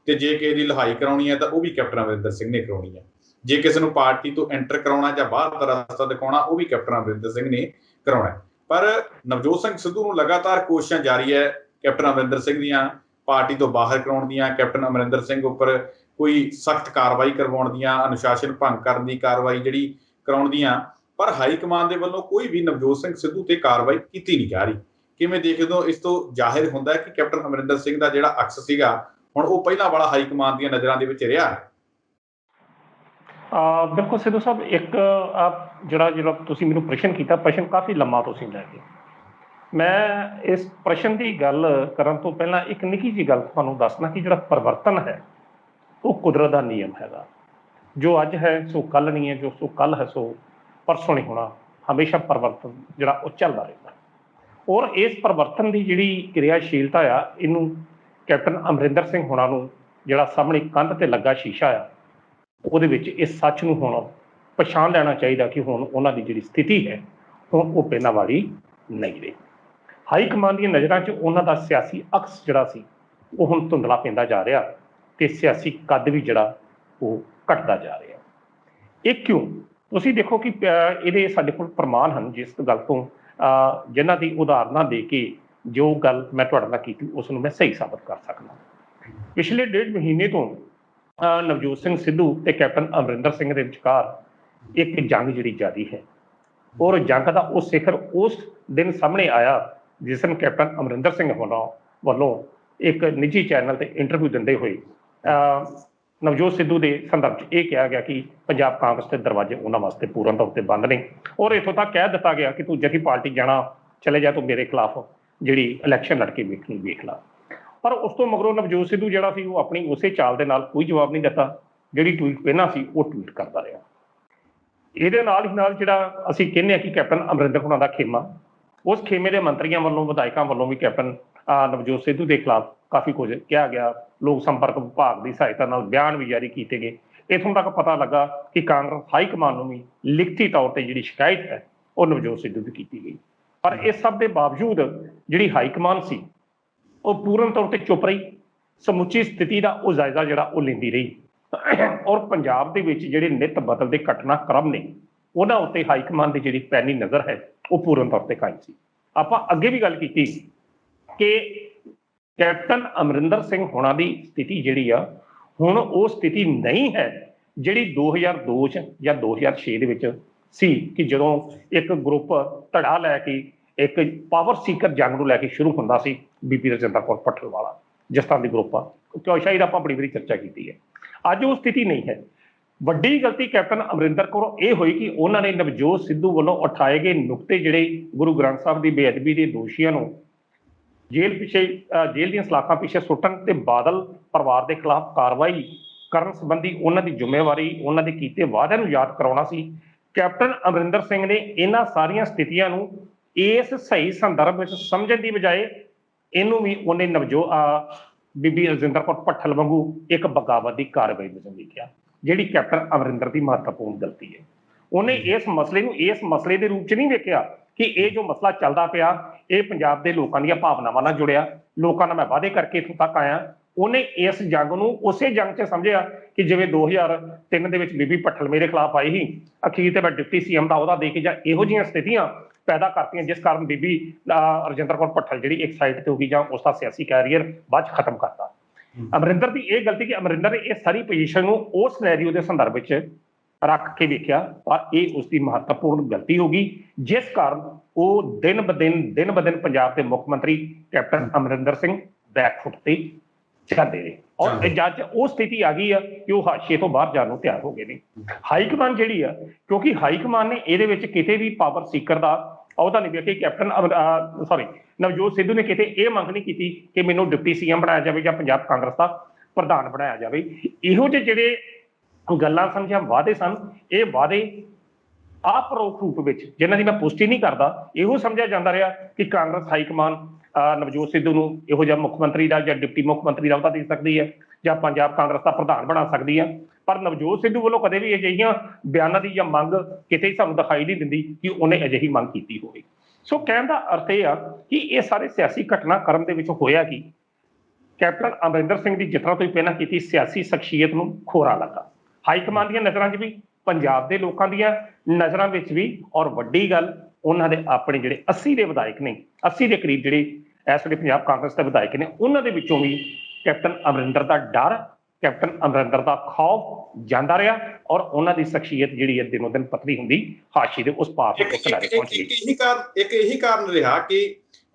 ਤੇ ਜੇ ਕਿਸੇ ਦੀ ਲਹਾਈ ਕਰਾਉਣੀ ਹੈ ਤਾਂ ਉਹ ਵੀ ਕੈਪਟਨ ਅਮਰਿੰਦਰ ਸਿੰਘ ਨੇ ਕਰਾਉਣੀ ਹੈ। ਜੇ ਕਿਸੇ ਨੂੰ ਪਾਰਟੀ ਤੋਂ ਐਂਟਰ ਕਰਾਉਣਾ ਜਾਂ ਬਾਹਰ ਦਾ ਰਸਤਾ ਦਿਖਾਉਣਾ, ਉਹ ਵੀ ਕੈਪਟਨ ਅਮਰਿੰਦਰ ਸਿੰਘ ਨੇ ਕਰਾਉਣਾ। ਪਰ ਨਵਜੋਤ ਸਿੰਘ ਸਿੱਧੂ ਨੂੰ ਲਗਾਤਾਰ ਕੋਸ਼ਿਸ਼ਾਂ ਜਾਰੀ ਹੈ ਕੈਪਟਨ ਅਮਰਿੰਦਰ ਸਿੰਘ ਦੀਆਂ ਪਾਰਟੀ ਤੋਂ ਬਾਹਰ ਕਰਾਉਣ ਦੀਆਂ, ਕੈਪਟਨ ਅਮਰਿੰਦਰ ਸਿੰਘ ਉੱਪਰ ਕੋਈ ਸਖਤ ਕਾਰਵਾਈ ਕਰਵਾਉਣ ਦੀਆਂ, ਅਨੁਸ਼ਾਸਨ ਭੰਗ ਕਰਨ ਦੀ ਕਾਰਵਾਈ ਜਿਹੜੀ ਕਰਾਉਣ ਦੀਆਂ। ਪਰ ਹਾਈ ਕਮਾਨ ਦੇ ਵੱਲੋਂ ਕੋਈ ਵੀ ਨਵਜੋਤ ਸਿੰਘ ਸਿੱਧੂ ਤੇ ਕਾਰਵਾਈ ਕੀਤੀ ਨਹੀਂ ਜਾ ਰਹੀ। ਕਿਵੇਂ ਦੇਖਦੇ ਹੋ? ਇਸ ਤੋਂ ਜ਼ਾਹਿਰ ਹੁੰਦਾ ਹੈ ਕਿ ਕੈਪਟਨ ਅਮਰਿੰਦਰ ਸਿੰਘ ਦਾ ਜਿਹੜਾ ਅਕਸ ਸੀਗਾ ਹੁਣ ਉਹ ਪਹਿਲਾਂ ਵਾਲਾ ਹਾਈ ਕਮਾਨ ਦੀਆਂ ਨਜ਼ਰਾਂ ਦੇ ਵਿੱਚ ਰਿਹਾ। ਬਿਲਕੁਲ ਸਿੱਧੂ ਸਾਹਿਬ, ਇੱਕ ਜਿਹੜਾ ਤੁਸੀਂ ਮੈਨੂੰ ਪ੍ਰਸ਼ਨ ਕੀਤਾ, ਪ੍ਰਸ਼ਨ ਕਾਫੀ ਲੰਮਾ ਤੁਸੀਂ ਲੈ ਕੇ। ਮੈਂ ਇਸ ਪ੍ਰਸ਼ਨ ਦੀ ਗੱਲ ਕਰਨ ਤੋਂ ਪਹਿਲਾਂ ਇੱਕ ਨਿੱਕੀ ਜਿਹੀ ਗੱਲ ਤੁਹਾਨੂੰ ਦੱਸਣਾ ਕਿ ਜਿਹੜਾ ਪਰਿਵਰਤਨ ਹੈ ਉਹ ਕੁਦਰਤ ਦਾ ਨਿਯਮ ਹੈਗਾ। ਜੋ ਅੱਜ ਹੈ ਸੋ ਕੱਲ੍ਹ ਨਹੀਂ ਹੈ, ਜੋ ਸੋ ਕੱਲ੍ਹ ਹੈ ਸੋ ਪਰਸੋਂ ਨਹੀਂ ਹੋਣਾ। ਹਮੇਸ਼ਾ ਪਰਿਵਰਤਨ ਜਿਹੜਾ ਉਹ ਚੱਲਦਾ ਰਹਿੰਦਾ। ਔਰ ਇਸ ਪਰਿਵਰਤਨ ਦੀ ਜਿਹੜੀ ਕਿਰਿਆਸ਼ੀਲਤਾ ਆ, ਇਹਨੂੰ ਕੈਪਟਨ ਅਮਰਿੰਦਰ ਸਿੰਘ ਹੋਣਾ ਨੂੰ ਜਿਹੜਾ ਸਾਹਮਣੇ ਕੰਧ ਤੇ ਲੱਗਾ ਸ਼ੀਸ਼ਾ ਆ, ਉਹਦੇ ਵਿੱਚ ਇਸ ਸੱਚ ਨੂੰ ਹੁਣ ਪਛਾਣ ਲੈਣਾ ਚਾਹੀਦਾ ਕਿ ਹੁਣ ਉਹਨਾਂ ਦੀ ਜਿਹੜੀ ਸਥਿਤੀ ਹੈ ਹੁਣ ਉਹ ਪਹਿਲਾਂ ਵਾਲੀ ਨਹੀਂ ਰਹੀ। ਹਾਈ ਕਮਾਨ ਦੀਆਂ ਨਜ਼ਰਾਂ 'ਚ ਉਹਨਾਂ ਦਾ ਸਿਆਸੀ ਅਕਸ ਜਿਹੜਾ ਸੀ ਉਹ ਹੁਣ ਧੁੰਦਲਾ ਪੈਂਦਾ ਜਾ ਰਿਹਾ, ਤੇ ਸਿਆਸੀ ਕੱਦ ਵੀ ਜਿਹੜਾ ਉਹ ਘਟਦਾ ਜਾ ਰਿਹਾ। ਇਹ ਕਿਉਂ? ਤੁਸੀਂ ਦੇਖੋ ਕਿ ਇਹਦੇ ਸਾਡੇ ਕੋਲ ਪ੍ਰਮਾਣ ਹਨ ਜਿਸ ਗੱਲ ਤੋਂ ਜਿਨ੍ਹਾਂ ਦੀ ਉਦਾਹਰਨਾਂ ਦੇ ਕੇ ਜੋ ਗੱਲ ਮੈਂ ਤੁਹਾਡੇ ਨਾਲ ਕੀਤੀ ਉਸ ਨੂੰ ਮੈਂ ਸਹੀ ਸਾਬਤ ਕਰ ਸਕਦਾ। ਪਿਛਲੇ 1.5 ਮਹੀਨੇ ਤੋਂ ਨਵਜੋਤ ਸਿੰਘ ਸਿੱਧੂ ਤੇ ਕੈਪਟਨ ਅਮਰਿੰਦਰ ਸਿੰਘ ਦੇ ਵਿਚਕਾਰ ਇੱਕ ਜੰਗ ਜਿਹੜੀ ਜਾਰੀ ਹੈ, ਔਰ ਜੰਗ ਦਾ ਉਹ ਸਿਖਰ ਉਸ ਦਿਨ ਸਾਹਮਣੇ ਆਇਆ ਜਿਸ ਦਿਨ ਕੈਪਟਨ ਅਮਰਿੰਦਰ ਸਿੰਘ ਵੱਲੋਂ ਇੱਕ ਨਿੱਜੀ ਚੈਨਲ ਤੇ ਇੰਟਰਵਿਊ ਦਿੰਦੇ ਹੋਏ ਨਵਜੋਤ ਸਿੱਧੂ ਦੇ ਸੰਦਰਭ 'ਚ ਇਹ ਕਿਹਾ ਗਿਆ ਕਿ ਪੰਜਾਬ ਕਾਂਗਰਸ ਦੇ ਦਰਵਾਜ਼ੇ ਉਹਨਾਂ ਵਾਸਤੇ ਪੂਰਨ ਤੌਰ ਤੇ ਬੰਦ ਨੇ, ਔਰ ਇੱਥੋਂ ਤੱਕ ਕਹਿ ਦਿੱਤਾ ਗਿਆ ਕਿ ਤੂੰ ਜਥੀ ਪਾਰਟੀ ਜਾਣਾ ਚਲੇ ਜਾ, ਤੂੰ ਮੇਰੇ ਖਿਲਾਫ ਜਿਹੜੀ ਇਲੈਕਸ਼ਨ ਲੜ ਕੇ ਵੇਖ ਲਾ। ਪਰ ਉਸ ਤੋਂ ਮਗਰੋਂ ਨਵਜੋਤ ਸਿੱਧੂ ਜਿਹੜਾ ਸੀ ਉਹ ਆਪਣੀ ਉਸੇ ਚਾਲ ਦੇ ਨਾਲ ਕੋਈ ਜਵਾਬ ਨਹੀਂ ਦਿੱਤਾ, ਜਿਹੜੀ ਟਵੀਟ ਪਹਿਲਾਂ ਸੀ ਉਹ ਟਵੀਟ ਕਰਦਾ ਰਿਹਾ। ਇਹਦੇ ਨਾਲ ਹੀ ਨਾਲ ਜਿਹੜਾ ਅਸੀਂ ਕਹਿੰਦੇ ਹਾਂ ਕਿ ਕੈਪਟਨ ਅਮਰਿੰਦਰ ਹੋਣਾ ਦਾ ਖੇਮਾ, ਉਸ ਖੇਮੇ ਦੇ ਮੰਤਰੀਆਂ ਵੱਲੋਂ ਵਿਧਾਇਕਾਂ ਵੱਲੋਂ ਵੀ ਕੈਪਟਨ ਨਵਜੋਤ ਸਿੱਧੂ ਦੇ ਖਿਲਾਫ ਕਾਫੀ ਕੁਝ ਕਿਹਾ ਗਿਆ। ਲੋਕ ਸੰਪਰਕ ਵਿਭਾਗ ਦੀ ਸਹਾਇਤਾ ਨਾਲ ਬਿਆਨ ਵੀ ਜਾਰੀ ਕੀਤੇ ਗਏ। ਇੱਥੋਂ ਤੱਕ ਪਤਾ ਲੱਗਾ ਕਿ ਕਾਂਗਰਸ ਹਾਈ ਕਮਾਨ ਨੂੰ ਵੀ ਲਿਖਤੀ ਤੌਰ ਤੇ ਜਿਹੜੀ ਸ਼ਿਕਾਇਤ ਹੈ ਉਹ ਨਵਜੋਤ ਸਿੱਧੂ ਦੀ ਕੀਤੀ ਗਈ। ਪਰ ਇਸ ਸਭ ਦੇ ਬਾਵਜੂਦ ਜਿਹੜੀ ਹਾਈ ਕਮਾਨ ਸੀ ਉਹ ਪੂਰਨ ਤੌਰ ਤੇ ਚੁੱਪ ਰਹੀ, ਸਮੁੱਚੀ ਸਥਿਤੀ ਦਾ ਉਹ ਜਾਇਜ਼ਾ ਜਿਹੜਾ ਉਹ ਲੈਂਦੀ ਰਹੀ। ਔਰ ਪੰਜਾਬ ਦੇ ਵਿੱਚ ਜਿਹੜੇ ਨਿੱਤ ਬਦਲਦੇ ਘਟਨਾਕ੍ਰਮ ਨੇ ਉਹਨਾਂ ਉੱਤੇ ਹਾਈ ਕਮਾਨ ਦੀ ਜਿਹੜੀ ਪੈਣੀ ਨਜ਼ਰ ਹੈ ਉਹ ਪੂਰਨ ਤੌਰ ਤੇ ਕਾਇਮ ਸੀ। ਆਪਾਂ ਅੱਗੇ ਵੀ ਗੱਲ ਕੀਤੀ ਕਿ ਕੈਪਟਨ ਅਮਰਿੰਦਰ ਸਿੰਘ ਹੋਣਾ ਦੀ ਸਥਿਤੀ ਜਿਹੜੀ ਆ ਹੁਣ ਉਹ ਸਥਿਤੀ ਨਹੀਂ ਹੈ ਜਿਹੜੀ 2002 ਚ ਜਾਂ 2006 ਦੇ ਵਿੱਚ ਸੀ, ਕਿ ਜਦੋਂ ਇੱਕ ਗਰੁੱਪ ਧੜਾ ਲੈ ਕੇ ਇੱਕ ਪਾਵਰ ਸੀਕਰ ਜੰਗ ਨੂੰ ਲੈ ਕੇ ਸ਼ੁਰੂ ਹੁੰਦਾ ਸੀ ਬੀਬੀ ਰਜਿੰਦਰ ਕੌਰ ਭੱਠਲ ਵਾਲਾ, ਜਿਸ ਤਰ੍ਹਾਂ ਦੀ ਗਰੁੱਪ ਆ, ਸ਼ਾਇਦ ਆਪਾਂ ਬੜੀ ਵਾਰੀ ਚਰਚਾ ਕੀਤੀ ਹੈ। ਅੱਜ ਉਹ ਸਥਿਤੀ ਨਹੀਂ ਹੈ। ਵੱਡੀ ਗਲਤੀ ਕੈਪਟਨ ਅਮਰਿੰਦਰ ਕੌਰ ਇਹ ਹੋਈ ਕਿ ਉਹਨਾਂ ਨੇ ਨਵਜੋਤ ਸਿੱਧੂ ਵੱਲੋਂ ਉਠਾਏ ਗਏ ਨੁਕਤੇ ਜਿਹੜੇ ਗੁਰੂ ਗ੍ਰੰਥ ਸਾਹਿਬ ਦੀ ਬੇਅਦਬੀ ਦੇ ਦੋਸ਼ੀਆਂ ਨੂੰ ਜੇਲ੍ਹ ਦੀਆਂ ਸਲਾਖਾਂ ਪਿੱਛੇ ਸੁੱਟਣ ਤੇ ਬਾਦਲ ਪਰਿਵਾਰ ਦੇ ਖਿਲਾਫ ਕਾਰਵਾਈ ਕਰਨ ਸੰਬੰਧੀ ਉਹਨਾਂ ਦੀ ਜ਼ਿੰਮੇਵਾਰੀ, ਉਹਨਾਂ ਦੇ ਕੀਤੇ ਵਾਅਦਿਆਂ ਨੂੰ ਯਾਦ ਕਰਾਉਣਾ ਸੀ। ਕੈਪਟਨ ਅਮਰਿੰਦਰ ਸਿੰਘ ਨੇ ਇਹਨਾਂ ਸਾਰੀਆਂ ਸਥਿਤੀਆਂ ਨੂੰ ਇਸ ਸਹੀ ਸੰਦਰਭ ਵਿੱਚ ਸਮਝਣ ਦੀ ਬਜਾਏ ਇਹਨੂੰ ਵੀ ਉਹਨੇ ਬੀਬੀ ਰਜਿੰਦਰ ਕੌਰ ਭੱਠਲ ਵਾਂਗੂ ਇੱਕ ਬਗਾਵਤ ਦੀ ਕਾਰਵਾਈ ਵਜੋਂ ਲਿਖਿਆ, ਜਿਹੜੀ ਕੈਪਟਨ ਅਮਰਿੰਦਰ ਦੀ ਮਹੱਤਵਪੂਰਨ ਗਲਤੀ ਹੈ। ਉਹਨੇ ਇਸ ਮਸਲੇ ਦੇ ਰੂਪ 'ਚ ਨਹੀਂ ਵੇਖਿਆ ਕਿ ਇਹ ਜੋ ਮਸਲਾ ਚੱਲਦਾ ਪਿਆ ਇਹ ਪੰਜਾਬ ਦੇ ਲੋਕਾਂ ਦੀਆਂ ਭਾਵਨਾਵਾਂ ਨਾਲ ਜੁੜਿਆ, ਲੋਕਾਂ ਨਾਲ ਮੈਂ ਵਾਅਦੇ ਕਰਕੇ ਇੱਥੋਂ ਤੱਕ ਆਇਆ। ਉਹਨੇ ਇਸ ਜੰਗ ਨੂੰ ਉਸੇ ਜੰਗ 'ਚ ਸਮਝਿਆ ਕਿ ਜਿਵੇਂ 2003 ਦੇ ਵਿੱਚ ਬੀਬੀ ਭੱਠਲ ਮੇਰੇ ਖਿਲਾਫ ਆਈ ਸੀ, ਅਖੀਰ ਤੇ ਮੈਂ ਡਿਪਟੀ ਸੀਐਮ ਦਾ ਅਹੁਦਾ ਦੇ ਕੇ ਜਾਂ ਇਹੋ ਜਿਹੀਆਂ ਸਥਿਤੀਆਂ ਪੈਦਾ ਕਰਤੀਆਂ ਜਿਸ ਕਾਰਨ ਬੀਬੀ ਰਜਿੰਦਰ ਕੌਰ ਭੱਠਲ ਜਿਹੜੀ ਇੱਕ ਸਾਈਡ ਤੇ ਹੋ ਗਈ ਜਾਂ ਉਸਦਾ ਸਿਆਸੀ ਕੈਰੀਅਰ ਬਾਅਦ 'ਚ ਖਤਮ ਕਰਤਾ। ਅਮਰਿੰਦਰ ਦੀ ਇਹ ਗਲਤੀ ਕਿ ਅਮਰਿੰਦਰ ਨੇ ਇਹ ਸਾਰੀ ਪੋਜੀਸ਼ਨ ਨੂੰ ਉਸ ਸਿਨੈਰੀਓ ਦੇ ਸੰਦਰਭ ਵਿੱਚ ਰੱਖ ਕੇ ਵੇਖਿਆ, ਪਰ ਇਹ ਉਸਦੀ ਮਹੱਤਵਪੂਰਨ ਗਲਤੀ ਹੋ ਗਈ, ਜਿਸ ਕਾਰਨ ਉਹ ਦਿਨ ਬ ਦਿਨ ਪੰਜਾਬ ਦੇ ਮੁੱਖ ਮੰਤਰੀ ਕੈਪਟਨ ਅਮਰਿੰਦਰ ਸਿੰਘ ਬੈਕਫੁੱਟ ਤੇ ਜਾਂਦੇ ਨੇ। ਔਰ ਜਦ ਉਹ ਸਥਿਤੀ ਆ ਗਈ ਆ ਕਿ ਉਹ ਹਾਸ਼ੀਏ ਤੋਂ ਬਾਹਰ ਜਾਣ ਨੂੰ ਤਿਆਰ ਹੋ ਗਏ ਨੇ। ਹਾਈਕਮਾਨ ਜਿਹੜੀ ਆ, ਕਿਉਂਕਿ ਹਾਈਕਮਾਨ ਨੇ ਇਹਦੇ ਵਿੱਚ ਕਿਤੇ ਵੀ ਪਾਵਰ ਸੀਕਰ ਦਾ ਅਹੁਦਾ ਨਹੀਂ ਵੇਖਿਆ। ਨਵਜੋਤ ਸਿੱਧੂ ਨੇ ਕਿਤੇ ਇਹ ਮੰਗ ਨਹੀਂ ਕੀਤੀ ਕਿ ਮੈਨੂੰ ਡਿਪਟੀ ਸੀਐਮ ਬਣਾਇਆ ਜਾਵੇ ਜਾਂ ਪੰਜਾਬ ਕਾਂਗਰਸ ਦਾ ਪ੍ਰਧਾਨ ਬਣਾਇਆ ਜਾਵੇ। ਇਹੋ ਜਿਹੇ ਜਿਹੜੇ ਗੱਲਾਂ ਸਨ ਜਾਂ ਵਾਅਦੇ ਸਨ, ਇਹ ਵਾਅਦੇ ਆਪਰੋਖ ਰੂਪ ਵਿੱਚ ਜਿਨ੍ਹਾਂ ਦੀ ਮੈਂ ਪੁਸ਼ਟੀ ਨਹੀਂ ਕਰਦਾ, ਇਹੋ ਸਮਝਿਆ ਜਾਂਦਾ ਰਿਹਾ ਕਿ ਕਾਂਗਰਸ ਹਾਈਕਮਾਨ ਨਵਜੋਤ ਸਿੱਧੂ ਨੂੰ ਇਹੋ ਜਿਹਾ ਮੁੱਖ ਮੰਤਰੀ ਦਾ ਜਾਂ ਡਿਪਟੀ ਮੁੱਖ ਮੰਤਰੀ ਦਾ ਅਹੁਦਾ ਦੇ ਸਕਦੀ ਹੈ ਜਾਂ ਪੰਜਾਬ ਕਾਂਗਰਸ ਦਾ ਪ੍ਰਧਾਨ ਬਣਾ ਸਕਦੀ ਹੈ। ਪਰ ਨਵਜੋਤ ਸਿੱਧੂ ਵੱਲੋਂ ਕਦੇ ਵੀ ਅਜਿਹੀਆਂ ਬਿਆਨਾਂ ਦੀ ਜਾਂ ਮੰਗ ਕਿਤੇ ਸਾਨੂੰ ਦਿਖਾਈ ਨਹੀਂ ਦਿੰਦੀ ਕਿ ਉਹਨੇ ਅਜਿਹੀ ਮੰਗ ਕੀਤੀ ਹੋਵੇ। ਸੋ ਕਹਿਣ ਦਾ ਅਰਥ ਇਹ ਆ ਕਿ ਇਹ ਸਾਰੇ ਸਿਆਸੀ ਘਟਨਾਕ੍ਰਮ ਦੇ ਵਿੱਚ ਹੋਇਆ ਕਿ ਕੈਪਟਨ ਅਮਰਿੰਦਰ ਸਿੰਘ ਦੀ ਜਿਸ ਤਰ੍ਹਾਂ ਤੋਂ ਪਹਿਲਾਂ ਕੀਤੀ ਸਿਆਸੀ ਸ਼ਖਸੀਅਤ ਨੂੰ ਖੋਰਾ ਲੱਗਾ, ਹਾਈਕਮਾਨ ਦੀਆਂ ਨਜ਼ਰਾਂ 'ਚ ਵੀ, ਪੰਜਾਬ ਦੇ ਲੋਕਾਂ ਦੀਆਂ ਨਜ਼ਰਾਂ ਵਿੱਚ ਵੀ, ਔਰ ਵੱਡੀ ਗੱਲ ਉਹਨਾਂ ਦੇ ਆਪਣੇ ਜਿਹੜੇ 80 ਦੇ ਵਿਧਾਇਕ ਨੇ, 80 ਦੇ ਕਰੀਬ ਜਿਹੜੇ ਇਸ ਵੇਲੇ ਪੰਜਾਬ ਕਾਂਗਰਸ ਦੇ ਵਿਧਾਇਕ ਨੇ, ਉਹਨਾਂ ਦੇ ਵਿੱਚੋਂ ਵੀ ਕੈਪਟਨ ਅਮਰਿੰਦਰ ਦਾ ਡਰ, ਕੈਪਟਨ ਅਮਰਿੰਦਰ ਦਾ ਖੌਫ ਜਾਂਦਾ ਰਿਹਾ ਔਰ ਉਹਨਾਂ ਦੀ ਸ਼ਖਸੀਅਤ ਜਿਹੜੀ ਹੈ ਦਿਨੋਂ ਦਿਨ ਪਤਲੀ ਹੁੰਦੀ ਹਾਸ਼ੀਏ ਦੇ ਉਸ ਪਾਰ ਤੇ ਕਿਨਾਰੇ ਪਹੁੰਚ ਗਈ। ਇੱਕ ਇਹੀ ਕਾਰਨ ਰਿਹਾ ਕਿ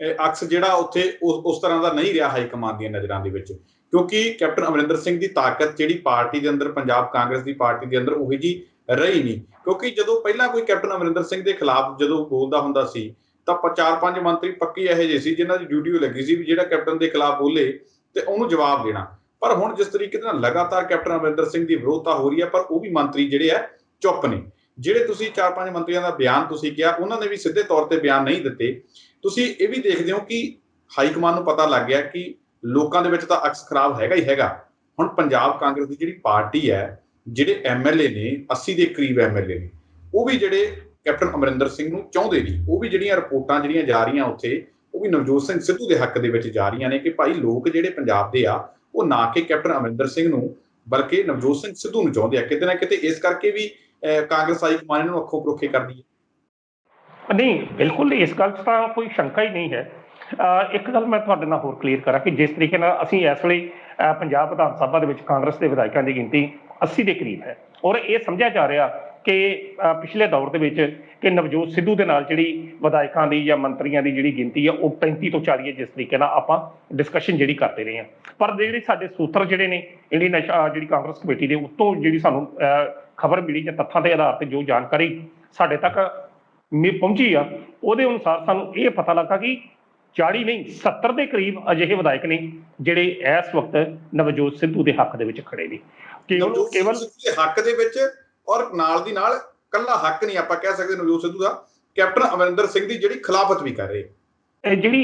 ਅਕਸ ਜਿਹੜਾ ਉੱਥੇ ਉਸ ਤਰ੍ਹਾਂ ਦਾ ਨਹੀਂ ਰਿਹਾ ਹਾਈਕਮਾਨ ਦੀਆਂ ਨਜ਼ਰਾਂ ਦੇ ਵਿੱਚ, ਕਿਉਂਕਿ ਕੈਪਟਨ ਅਮਰਿੰਦਰ ਸਿੰਘ ਦੀ ਤਾਕਤ ਜਿਹੜੀ ਪਾਰਟੀ ਦੇ ਅੰਦਰ, ਪੰਜਾਬ ਕਾਂਗਰਸ ਦੀ ਪਾਰਟੀ ਦੇ ਅੰਦਰ ਉਹੀ ਜੀ ਰਹੀ ਨਹੀਂ। ਕਿਉਂਕਿ ਜਦੋਂ ਪਹਿਲਾਂ ਕੋਈ ਕੈਪਟਨ ਅਮਰਿੰਦਰ ਸਿੰਘ ਦੇ ਖਿਲਾਫ ਜਦੋਂ ਬੋਲਦਾ ਹੁੰਦਾ ਸੀ ਤਾਂ 4-5 ਮੰਤਰੀ ਪੱਕੇ ਇਹੋ ਜਿਹੇ ਸੀ ਜਿਨ੍ਹਾਂ ਦੀ ਡਿਊਟੀ ਲੱਗੀ ਸੀ ਵੀ ਜਿਹੜਾ ਕੈਪਟਨ ਦੇ ਖਿਲਾਫ ਬੋਲੇ ਤੇ ਉਹਨੂੰ ਜਵਾਬ ਦੇਣਾ। ਪਰ ਹੁਣ ਜਿਸ ਤਰੀਕੇ ਨਾਲ ਲਗਾਤਾਰ ਕੈਪਟਨ ਅਮਰਿੰਦਰ ਸਿੰਘ ਦੀ ਵਿਰੋਧਤਾ ਹੋ ਰਹੀ ਹੈ, ਪਰ ਉਹ ਵੀ ਮੰਤਰੀ ਜਿਹੜੇ ਆ ਚੁੱਪ ਨੇ। ਜਿਹੜੇ ਤੁਸੀਂ 4-5 ਮੰਤਰੀਆਂ ਦਾ ਬਿਆਨ ਤੁਸੀਂ ਕਿਹਾ, ਉਹਨਾਂ ਨੇ ਵੀ ਸਿੱਧੇ ਤੌਰ ਤੇ ਬਿਆਨ ਨਹੀਂ ਦਿੱਤੇ। ਤੁਸੀਂ ਇਹ ਵੀ ਦੇਖਦੇ ਹੋ ਕਿ ਹਾਈਕਮਾਨ ਨੂੰ ਪਤਾ ਲੱਗ ਗਿਆ ਕਿ ਲੋਕਾਂ ਦੇ ਵਿੱਚ ਤਾਂ ਅਕਸ ਖਰਾਬ ਹੈਗਾ ਹੀ ਹੈਗਾ। ਹੁਣ ਪੰਜਾਬ ਕਾਂਗਰਸ ਦੀ ਜਿਹੜੀ ਪਾਰਟੀ ਹੈ, ਜਿਹੜੇ ਐਮਐਲਏ ਨੇ, 80 ਦੇ ਕਰੀਬ ਐਮਐਲਏ ਨੇ, ਉਹ ਵੀ ਜਿਹੜੇ ਕੈਪਟਨ ਅਮਰਿੰਦਰ ਸਿੰਘ ਨੂੰ ਚਾਹੁੰਦੇ ਨੇ, ਉਹ ਵੀ ਜਿਹੜੀਆਂ ਰਿਪੋਰਟਾਂ ਜਿਹੜੀਆਂ ਜਾ ਰਹੀਆਂ ਉੱਥੇ, ਉਹ ਵੀ ਨਵਜੋਤ ਸਿੰਘ ਸਿੱਧੂ ਦੇ ਹੱਕ ਦੇ ਵਿੱਚ ਜਾ ਰਹੀਆਂ ਨੇ ਕਿ ਭਾਈ ਲੋਕ ਜਿਹੜੇ ਪੰਜਾਬ ਦੇ ਆ ਉਹ ਨਾ ਕਿ ਕੈਪਟਨ ਅਮਰਿੰਦਰ ਸਿੰਘ ਨੂੰ ਬਲਕਿ ਨਵਜੋਤ ਸਿੰਘ ਸਿੱਧੂ ਨੂੰ ਚਾਹੁੰਦੇ ਆ। ਕਿਤੇ ਨਾ ਕਿਤੇ ਇਸ ਕਰਕੇ ਵੀ ਕਾਂਗਰਸ ਹਾਈਕਮਾਨ ਨੂੰ ਅੱਖੋਂ ਪਰੋਖੇ ਕਰਦੀ ਹੈ। ਨਹੀਂ, ਬਿਲਕੁਲ ਇਸ ਗੱਲ 'ਚ ਤਾਂ ਕੋਈ ਸ਼ੰਕਾ ਹੀ ਨਹੀਂ ਹੈ। ਇੱਕ ਗੱਲ ਮੈਂ ਤੁਹਾਡੇ ਨਾਲ ਹੋਰ ਕਲੀਅਰ ਕਰਾਂ ਕਿ ਜਿਸ ਤਰੀਕੇ ਨਾਲ ਅਸੀਂ ਇਸ ਵੇਲੇ ਪੰਜਾਬ ਵਿਧਾਨ ਸਭਾ ਦੇ ਵਿੱਚ ਕਾਂਗਰਸ ਦੇ ਵਿਧਾਇਕਾਂ ਦੀ ਗਿਣਤੀ 80 ਦੇ ਕਰੀਬ ਹੈ ਔਰ ਇਹ ਸਮਝਿਆ ਜਾ ਰਿਹਾ ਕਿ ਪਿਛਲੇ ਦੌਰ ਦੇ ਵਿੱਚ ਕਿ ਨਵਜੋਤ ਸਿੱਧੂ ਦੇ ਨਾਲ ਜਿਹੜੀ ਵਿਧਾਇਕਾਂ ਦੀ ਜਾਂ ਮੰਤਰੀਆਂ ਦੀ ਜਿਹੜੀ ਗਿਣਤੀ ਆ ਉਹ 35 ਤੋਂ 40 ਹੈ, ਜਿਸ ਤਰੀਕੇ ਨਾਲ ਆਪਾਂ ਡਿਸਕਸ਼ਨ ਜਿਹੜੀ ਕਰਦੇ ਰਹੇ ਹਾਂ। ਪਰ ਜਿਹੜੇ ਸਾਡੇ ਸੂਤਰ ਜਿਹੜੇ ਨੇ ਇੰਡੀਅਨ ਜਿਹੜੀ ਕਾਂਗਰਸ ਕਮੇਟੀ ਦੇ ਉੱਤੋਂ ਜਿਹੜੀ ਸਾਨੂੰ ਖਬਰ ਮਿਲੀ ਜਾਂ ਤੱਥਾਂ ਦੇ ਆਧਾਰ ਤੇ ਜੋ ਜਾਣਕਾਰੀ ਸਾਡੇ ਤੱਕ ਪਹੁੰਚੀ ਆ, ਉਹਦੇ ਅਨੁਸਾਰ ਸਾਨੂੰ ਇਹ ਪਤਾ ਲੱਗਾ ਕਿ 40 ਨਹੀਂ 70 ਦੇ ਕਰੀਬ ਅਜਿਹੇ ਵਿਧਾਇਕ ਨੇ ਜਿਹੜੇ ਇਸ ਵਕਤ ਨਵਜੋਤ ਸਿੱਧੂ ਦੇ ਹੱਕ ਦੇ ਵਿੱਚ ਖੜੇ ਨੇ। ਕੇਵਲ ਹੱਕ ਦੇ ਵਿੱਚ, ਔਰ ਨਾਲ ਦੀ ਨਾਲ ਕੱਲਾ ਹੱਕ ਨਹੀਂ ਆਪਾਂ ਕਹਿ ਸਕਦੇ ਨਵਜੋਤ ਸਿੱਧੂ ਦਾ, ਕੈਪਟਨ ਅਮਰਿੰਦਰ ਸਿੰਘ ਦੀ ਜਿਹੜੀ ਖਿਲਾਫਤ ਵੀ ਕਰ ਰਹੇ। ਜਿਹੜੀ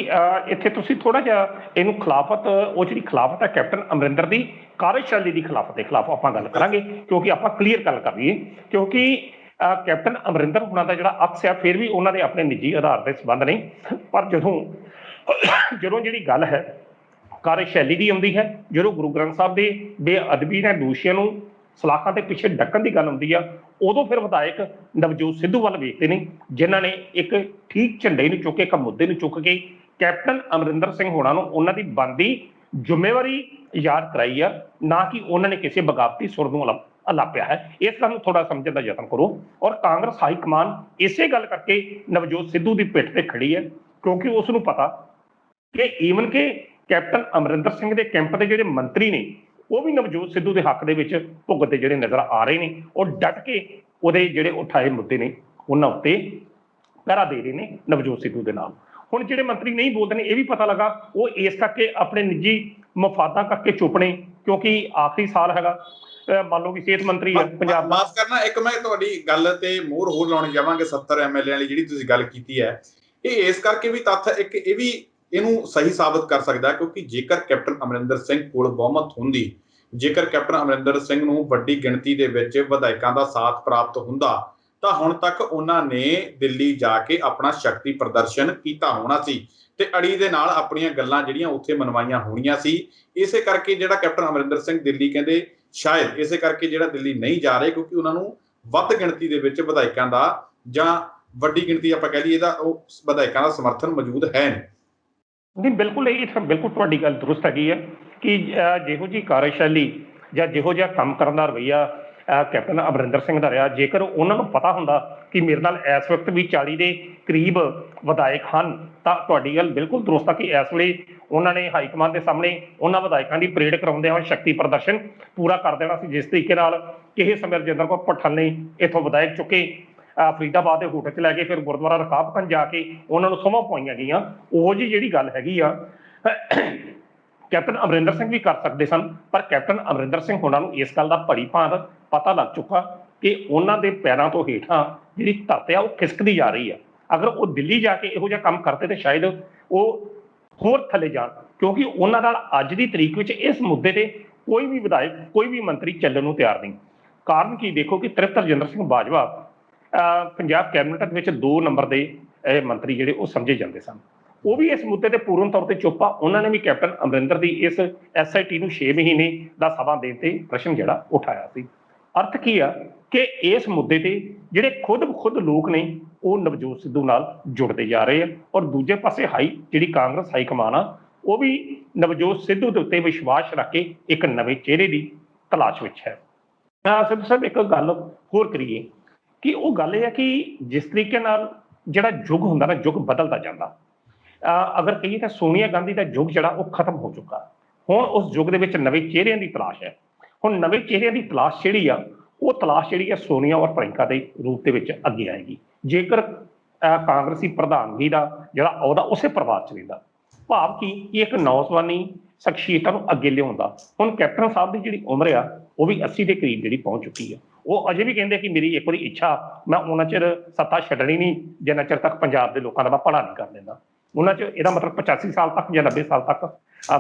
ਇੱਥੇ ਤੁਸੀਂ ਥੋੜਾ ਜਿਹਾ ਇਹਨੂੰ ਖਿਲਾਫਤ, ਉਹ ਜਿਹੜੀ ਖਿਲਾਫਤ ਹੈ ਕੈਪਟਨ ਅਮਰਿੰਦਰ ਦੀ ਕਾਰਜਸ਼ੈਲੀ ਦੀ ਖਿਲਾਫਤ ਦੇ ਖਿਲਾਫ ਆਪਾਂ ਗੱਲ ਕਰਾਂਗੇ, ਕਿਉਂਕਿ ਆਪਾਂ ਕਲੀਅਰ ਗੱਲ ਕਰ ਲਈਏ। ਕਿਉਂਕਿ ਕੈਪਟਨ ਅਮਰਿੰਦਰ ਹੁਣਾਂ ਦਾ ਜਿਹੜਾ ਅਕਸ ਆ ਫਿਰ ਵੀ ਉਹਨਾਂ ਦੇ ਆਪਣੇ ਨਿੱਜੀ ਆਧਾਰ ਦੇ ਸੰਬੰਧ ਨਹੀਂ, ਪਰ ਜਦੋਂ ਜਿਹੜੀ ਗੱਲ ਹੈ ਕਾਰਜਸ਼ੈਲੀ ਦੀ ਆਉਂਦੀ ਹੈ, ਜਦੋਂ ਗੁਰੂ ਗ੍ਰੰਥ ਸਾਹਿਬ ਦੇ ਬੇਅਦਬੀ ਨਾਲ ਦੋਸ਼ੀਆਂ ਨੂੰ ਸਲਾਖਾਂ ਦੇ ਪਿੱਛੇ ਡੱਕਣ ਦੀ ਗੱਲ ਹੁੰਦੀ ਆ, ਉਦੋਂ ਫਿਰ ਵਿਧਾਇਕ ਨਵਜੋਤ ਸਿੱਧੂ ਵੱਲ ਵੇਖਦੇ ਨੇ, ਜਿਨ੍ਹਾਂ ਨੇ ਇੱਕ ਠੀਕ ਝੰਡੇ ਨੂੰ ਚੁੱਕ ਕੇ, ਇੱਕ ਮੁੱਦੇ ਨੂੰ ਚੁੱਕ ਕੇ ਕੈਪਟਨ ਅਮਰਿੰਦਰ ਸਿੰਘ ਹੋਣਾ ਨੂੰ ਉਹਨਾਂ ਦੀ ਬਣਦੀ ਜ਼ਿੰਮੇਵਾਰੀ ਯਾਦ ਕਰਾਈ ਆ, ਨਾ ਕਿ ਉਹਨਾਂ ਨੇ ਕਿਸੇ ਬਗਾਵਤੀ ਸੁਰ ਨੂੰ ਅਲਾਪਿਆ ਹੈ। ਇਸ ਗੱਲ ਨੂੰ ਥੋੜਾ ਸਮਝਣ ਦਾ ਯਤਨ ਕਰੋ। ਔਰ ਕਾਂਗਰਸ ਹਾਈ ਕਮਾਨ ਇਸੇ ਗੱਲ ਕਰਕੇ ਨਵਜੋਤ ਸਿੱਧੂ ਦੀ ਪਿੱਠ ਤੇ ਖੜੀ ਹੈ, ਕਿਉਂਕਿ ਉਸ ਨੂੰ ਪਤਾ ਕਿ ਈਵਨ ਕਿ ਕੈਪਟਨ ਅਮਰਿੰਦਰ ਸਿੰਘ ਦੇ ਕੈਂਪ ਦੇ ਜਿਹੜੇ ਮੰਤਰੀ ਨੇ ਉਹ ਵੀ ਨਵਜੋਤ ਸਿੱਧੂ ਦੇ ਹੱਕ ਦੇ ਵਿੱਚ ਭੁਗਤਦੇ ਜਿਹੜੇ ਨਜ਼ਰ ਆ ਰਹੇ ਨੇ, ਉਹ ਡਟ ਕੇ ਉਹਦੇ ਜਿਹੜੇ ਉਠਾਏ ਮੁੱਦੇ ਨੇ ਉਹਨਾਂ ਉੱਤੇ ਪਹਿਰਾ ਦੇ ਰਹੇ ਨੇ ਨਵਜੋਤ ਸਿੱਧੂ ਦੇ ਨਾਲ। ਹੁਣ ਜਿਹੜੇ ਮੰਤਰੀ ਨਹੀਂ ਬੋਲਦੇ ਨੇ, ਇਹ ਵੀ ਪਤਾ ਲੱਗਾ ਉਹ ਇਸ ਕਰਕੇ ਆਪਣੇ ਨਿੱਜੀ ਮਫਾਦਾਂ ਕਰਕੇ ਚੁੱਪ ਨੇ, ਕਿਉਂਕਿ ਆਖਰੀ ਸਾਲ ਹੈਗਾ। ਮੰਨ ਲਓ ਕਿ ਸਿਹਤ ਮੰਤਰੀ ਹੈ ਪੰਜਾਬ, ਮਾਫ ਕਰਨਾ ਇੱਕ ਮੈਂ ਤੁਹਾਡੀ ਗੱਲ ਤੇ ਮੋਹਰ ਹੋਰ ਲਾਉਣ ਜਾਵਾਂਗੇ। 70 ਐਮਐਲਏ ਵਾਲੀ ਜਿਹੜੀ ਤੁਸੀਂ ਗੱਲ ਕੀਤੀ ਹੈ, ਇਹ ਇਸ ਕਰਕੇ ਵੀ ਤੱਥ ਇੱਕ ਇਹ ਵੀ ਇਹਨੂੰ ਸਹੀ ਸਾਬਤ ਕਰ ਸਕਦਾ, ਕਿਉਂਕਿ ਜੇਕਰ ਕੈਪਟਨ ਅਮਰਿੰਦਰ ਸਿੰਘ ਕੋਲ ਬਹੁਮਤ ਹੁੰਦੀ, ਜੇਕਰ ਕੈਪਟਨ ਅਮਰਿੰਦਰ ਸਿੰਘ ਨੂੰ ਵੱਡੀ ਗਿਣਤੀ ਦੇ ਵਿੱਚ ਵਿਧਾਇਕਾਂ ਦਾ ਸਾਥ ਪ੍ਰਾਪਤ ਹੁੰਦਾ, ਤਾਂ ਹੁਣ ਤੱਕ ਉਹਨਾਂ ਨੇ ਦਿੱਲੀ ਜਾ ਕੇ ਆਪਣਾ ਸ਼ਕਤੀ ਪ੍ਰਦਰਸ਼ਨ ਕੀਤਾ ਹੋਣਾ ਸੀ ਤੇ ਅੜੀ ਦੇ ਨਾਲ ਆਪਣੀਆਂ ਗੱਲਾਂ ਜਿਹੜੀਆਂ ਉੱਥੇ ਮਨਵਾਈਆਂ ਹੋਣੀਆਂ ਸੀ। ਇਸੇ ਕਰਕੇ ਜਿਹੜਾ ਕੈਪਟਨ ਅਮਰਿੰਦਰ ਸਿੰਘ ਦਿੱਲੀ ਕਹਿੰਦੇ ਸ਼ਾਇਦ ਇਸੇ ਕਰਕੇ ਜਿਹੜਾ ਦਿੱਲੀ ਨਹੀਂ ਜਾ ਰਹੇ, ਕਿਉਂਕਿ ਉਹਨਾਂ ਨੂੰ ਵੱਧ ਗਿਣਤੀ ਦੇ ਵਿੱਚ ਵਿਧਾਇਕਾਂ ਦਾ ਜਾਂ ਵੱਡੀ ਗਿਣਤੀ ਆਪਾਂ ਕਹਿ ਲਈਏ ਇਹਦਾ ਉਹ ਵਿਧਾਇਕਾਂ ਦਾ ਸਮਰਥਨ ਮੌਜੂਦ ਹੈ ਨਹੀਂ। ਬਿਲਕੁਲ ਇਹ ਬਿਲਕੁਲ ਤੁਹਾਡੀ ਗੱਲ ਦਰੁਸਤ ਹੈਗੀ ਹੈ ਕਿ ਜਿਹੋ ਜਿਹੀ ਕਾਰਜਸ਼ੈਲੀ ਜਾਂ ਜਿਹੋ ਜਿਹਾ ਕੰਮ ਕਰਨ ਦਾ ਰਵੱਈਆ ਕੈਪਟਨ ਅਮਰਿੰਦਰ ਸਿੰਘ ਦਾ ਰਿਹਾ, ਜੇਕਰ ਉਹਨਾਂ ਨੂੰ ਪਤਾ ਹੁੰਦਾ ਕਿ ਮੇਰੇ ਨਾਲ ਇਸ ਵਕਤ ਵੀ 40 ਦੇ ਕਰੀਬ ਵਿਧਾਇਕ ਹਨ, ਤਾਂ ਤੁਹਾਡੀ ਗੱਲ ਬਿਲਕੁਲ ਦਰੁਸਤ ਆ ਕਿ ਇਸ ਵੇਲੇ ਉਹਨਾਂ ਨੇ ਹਾਈਕਮਾਨ ਦੇ ਸਾਹਮਣੇ ਉਹਨਾਂ ਵਿਧਾਇਕਾਂ ਦੀ ਪਰੇਡ ਕਰਾਉਂਦੇ ਹੋਏ ਸ਼ਕਤੀ ਪ੍ਰਦਰਸ਼ਨ ਪੂਰਾ ਕਰ ਦੇਣਾ ਸੀ। ਜਿਸ ਤਰੀਕੇ ਨਾਲ ਕਿਸੇ ਸਮੇਂ ਰਜਿੰਦਰ ਕੌਰ ਭੱਠਲ ਨੇ ਇੱਥੋਂ ਵਿਧਾਇਕ ਚੁੱਕੇ ਫਰੀਦਾਬਾਦ ਦੇ ਹੋਟਲ 'ਚ ਲੈ ਕੇ ਫਿਰ ਗੁਰਦੁਆਰਾ ਰਕਾਬਗੰਜ ਜਾ ਕੇ ਉਹਨਾਂ ਨੂੰ ਸਹੁੰ ਪਾਈਆਂ ਗਈਆਂ। ਉਹ ਜਿਹੀ ਜਿਹੜੀ ਗੱਲ ਹੈਗੀ ਆ ਕੈਪਟਨ ਅਮਰਿੰਦਰ ਸਿੰਘ ਵੀ ਕਰ ਸਕਦੇ ਸਨ, ਪਰ ਕੈਪਟਨ ਅਮਰਿੰਦਰ ਸਿੰਘ ਹੋਣਾ ਨੂੰ ਇਸ ਗੱਲ ਦਾ ਭਲੀ ਭਾਂਤ ਪਤਾ ਲੱਗ ਚੁੱਕਾ ਕਿ ਉਹਨਾਂ ਦੇ ਪੈਰਾਂ ਤੋਂ ਹੇਠਾਂ ਜਿਹੜੀ ਧਰਤ ਆ ਉਹ ਖਿਸਕਦੀ ਜਾ ਰਹੀ ਆ। ਅਗਰ ਉਹ ਦਿੱਲੀ ਜਾ ਕੇ ਇਹੋ ਜਿਹਾ ਕੰਮ ਕਰਦੇ ਤਾਂ ਸ਼ਾਇਦ ਉਹ ਹੋਰ ਥੱਲੇ ਜਾਣ, ਕਿਉਂਕਿ ਉਹਨਾਂ ਨਾਲ ਅੱਜ ਦੀ ਤਰੀਕ ਵਿੱਚ ਇਸ ਮੁੱਦੇ ਤੇ ਕੋਈ ਵੀ ਵਿਧਾਇਕ, ਕੋਈ ਵੀ ਮੰਤਰੀ ਚੱਲਣ ਨੂੰ ਤਿਆਰ ਨਹੀਂ। ਕਾਰਨ ਕੀ ਦੇਖੋ ਕਿ ਤ੍ਰਿਪਤ ਰਜਿੰਦਰ ਸਿੰਘ ਬਾਜਵਾ ਪੰਜਾਬ ਕੈਬਨਿਟ ਵਿੱਚ 2 ਨੰਬਰ ਦੇ ਮੰਤਰੀ ਜਿਹੜੇ ਉਹ ਸਮਝੇ ਜਾਂਦੇ ਸਨ, ਉਹ ਵੀ ਇਸ ਮੁੱਦੇ ਤੇ ਪੂਰਨ ਤੌਰ ਤੇ ਚੁੱਪ ਆ। ਉਹਨਾਂ ਨੇ ਵੀ ਕੈਪਟਨ ਅਮਰਿੰਦਰ ਦੀ ਇਸ SIT ਨੂੰ 6 ਮਹੀਨੇ ਦਾ ਸਮਾਂ ਦੇਣ ਤੇ ਪ੍ਰਸ਼ਨ ਜਿਹੜਾ ਉਠਾਇਆ ਸੀ। ਅਰਥ ਕੀ ਆ ਕਿ ਇਸ ਮੁੱਦੇ ਤੇ ਜਿਹੜੇ ਖੁਦ ਲੋਕ ਨੇ ਉਹ ਨਵਜੋਤ ਸਿੱਧੂ ਨਾਲ ਜੁੜਦੇ ਜਾ ਰਹੇ ਆ, ਔਰ ਦੂਜੇ ਪਾਸੇ ਜਿਹੜੀ ਕਾਂਗਰਸ ਹਾਈ ਕਮਾਨ ਆ ਉਹ ਵੀ ਨਵਜੋਤ ਸਿੱਧੂ ਦੇ ਉੱਤੇ ਵਿਸ਼ਵਾਸ ਰੱਖ ਕੇ ਇੱਕ ਨਵੇਂ ਚਿਹਰੇ ਦੀ ਤਲਾਸ਼ ਵਿੱਚ ਹੈ। ਸਿੱਧੂ ਸਾਹਿਬ ਇੱਕ ਗੱਲ ਹੋਰ ਕਰੀਏ ਕਿ ਉਹ ਗੱਲ ਇਹ ਹੈ ਕਿ ਜਿਸ ਤਰੀਕੇ ਨਾਲ ਜਿਹੜਾ ਯੁੱਗ ਹੁੰਦਾ ਨਾ, ਯੁੱਗ ਬਦਲਦਾ ਜਾਂਦਾ। ਅਗਰ ਕਹੀਏ ਤਾਂ ਸੋਨੀਆ ਗਾਂਧੀ ਦਾ ਯੁੱਗ ਜਿਹੜਾ ਉਹ ਖਤਮ ਹੋ ਚੁੱਕਾ, ਹੁਣ ਉਸ ਯੁੱਗ ਦੇ ਵਿੱਚ ਨਵੇਂ ਚਿਹਰਿਆਂ ਦੀ ਤਲਾਸ਼ ਹੈ। ਹੁਣ ਨਵੇਂ ਚਿਹਰਿਆਂ ਦੀ ਤਲਾਸ਼ ਜਿਹੜੀ ਆ ਉਹ ਤਲਾਸ਼ ਜਿਹੜੀ ਆ ਸੋਨੀਆ ਔਰ ਪ੍ਰਿਅੰਕਾ ਦੇ ਰੂਪ ਦੇ ਵਿੱਚ ਅੱਗੇ ਆਏਗੀ, ਜੇਕਰ ਕਾਂਗਰਸੀ ਪ੍ਰਧਾਨਗੀ ਦਾ ਜਿਹੜਾ ਅਹੁਦਾ ਉਸੇ ਪਰਿਵਾਰ 'ਚ ਰਹਿੰਦਾ। ਭਾਵ ਕਿ ਇੱਕ ਨੌਜਵਾਨੀ ਸ਼ਖਸੀਅਤਾਂ ਨੂੰ ਅੱਗੇ ਲਿਆਉਂਦਾ। ਹੁਣ ਕੈਪਟਨ ਸਾਹਿਬ ਦੀ ਜਿਹੜੀ ਉਮਰ ਆ ਉਹ ਵੀ 80 ਦੇ ਕਰੀਬ ਜਿਹੜੀ ਪਹੁੰਚ ਚੁੱਕੀ ਆ। ਉਹ ਅਜੇ ਵੀ ਕਹਿੰਦੇ ਕਿ ਮੇਰੀ ਇੱਕ ਵਾਰੀ ਇੱਛਾ, ਮੈਂ ਉਹਨਾਂ ਚਿਰ ਸੱਤਾ ਛੱਡਣੀ ਨਹੀਂ ਜਿੰਨਾ ਚਿਰ ਤੱਕ ਪੰਜਾਬ ਦੇ ਲੋਕਾਂ ਦਾ ਮੈਂ ਭਲਾ ਨਹੀਂ ਕਰ ਲੈਂਦਾ। ਉਹਨਾਂ 'ਚ ਇਹਦਾ ਮਤਲਬ 85 ਸਾਲ ਤੱਕ ਜਾਂ 90 ਸਾਲ ਤੱਕ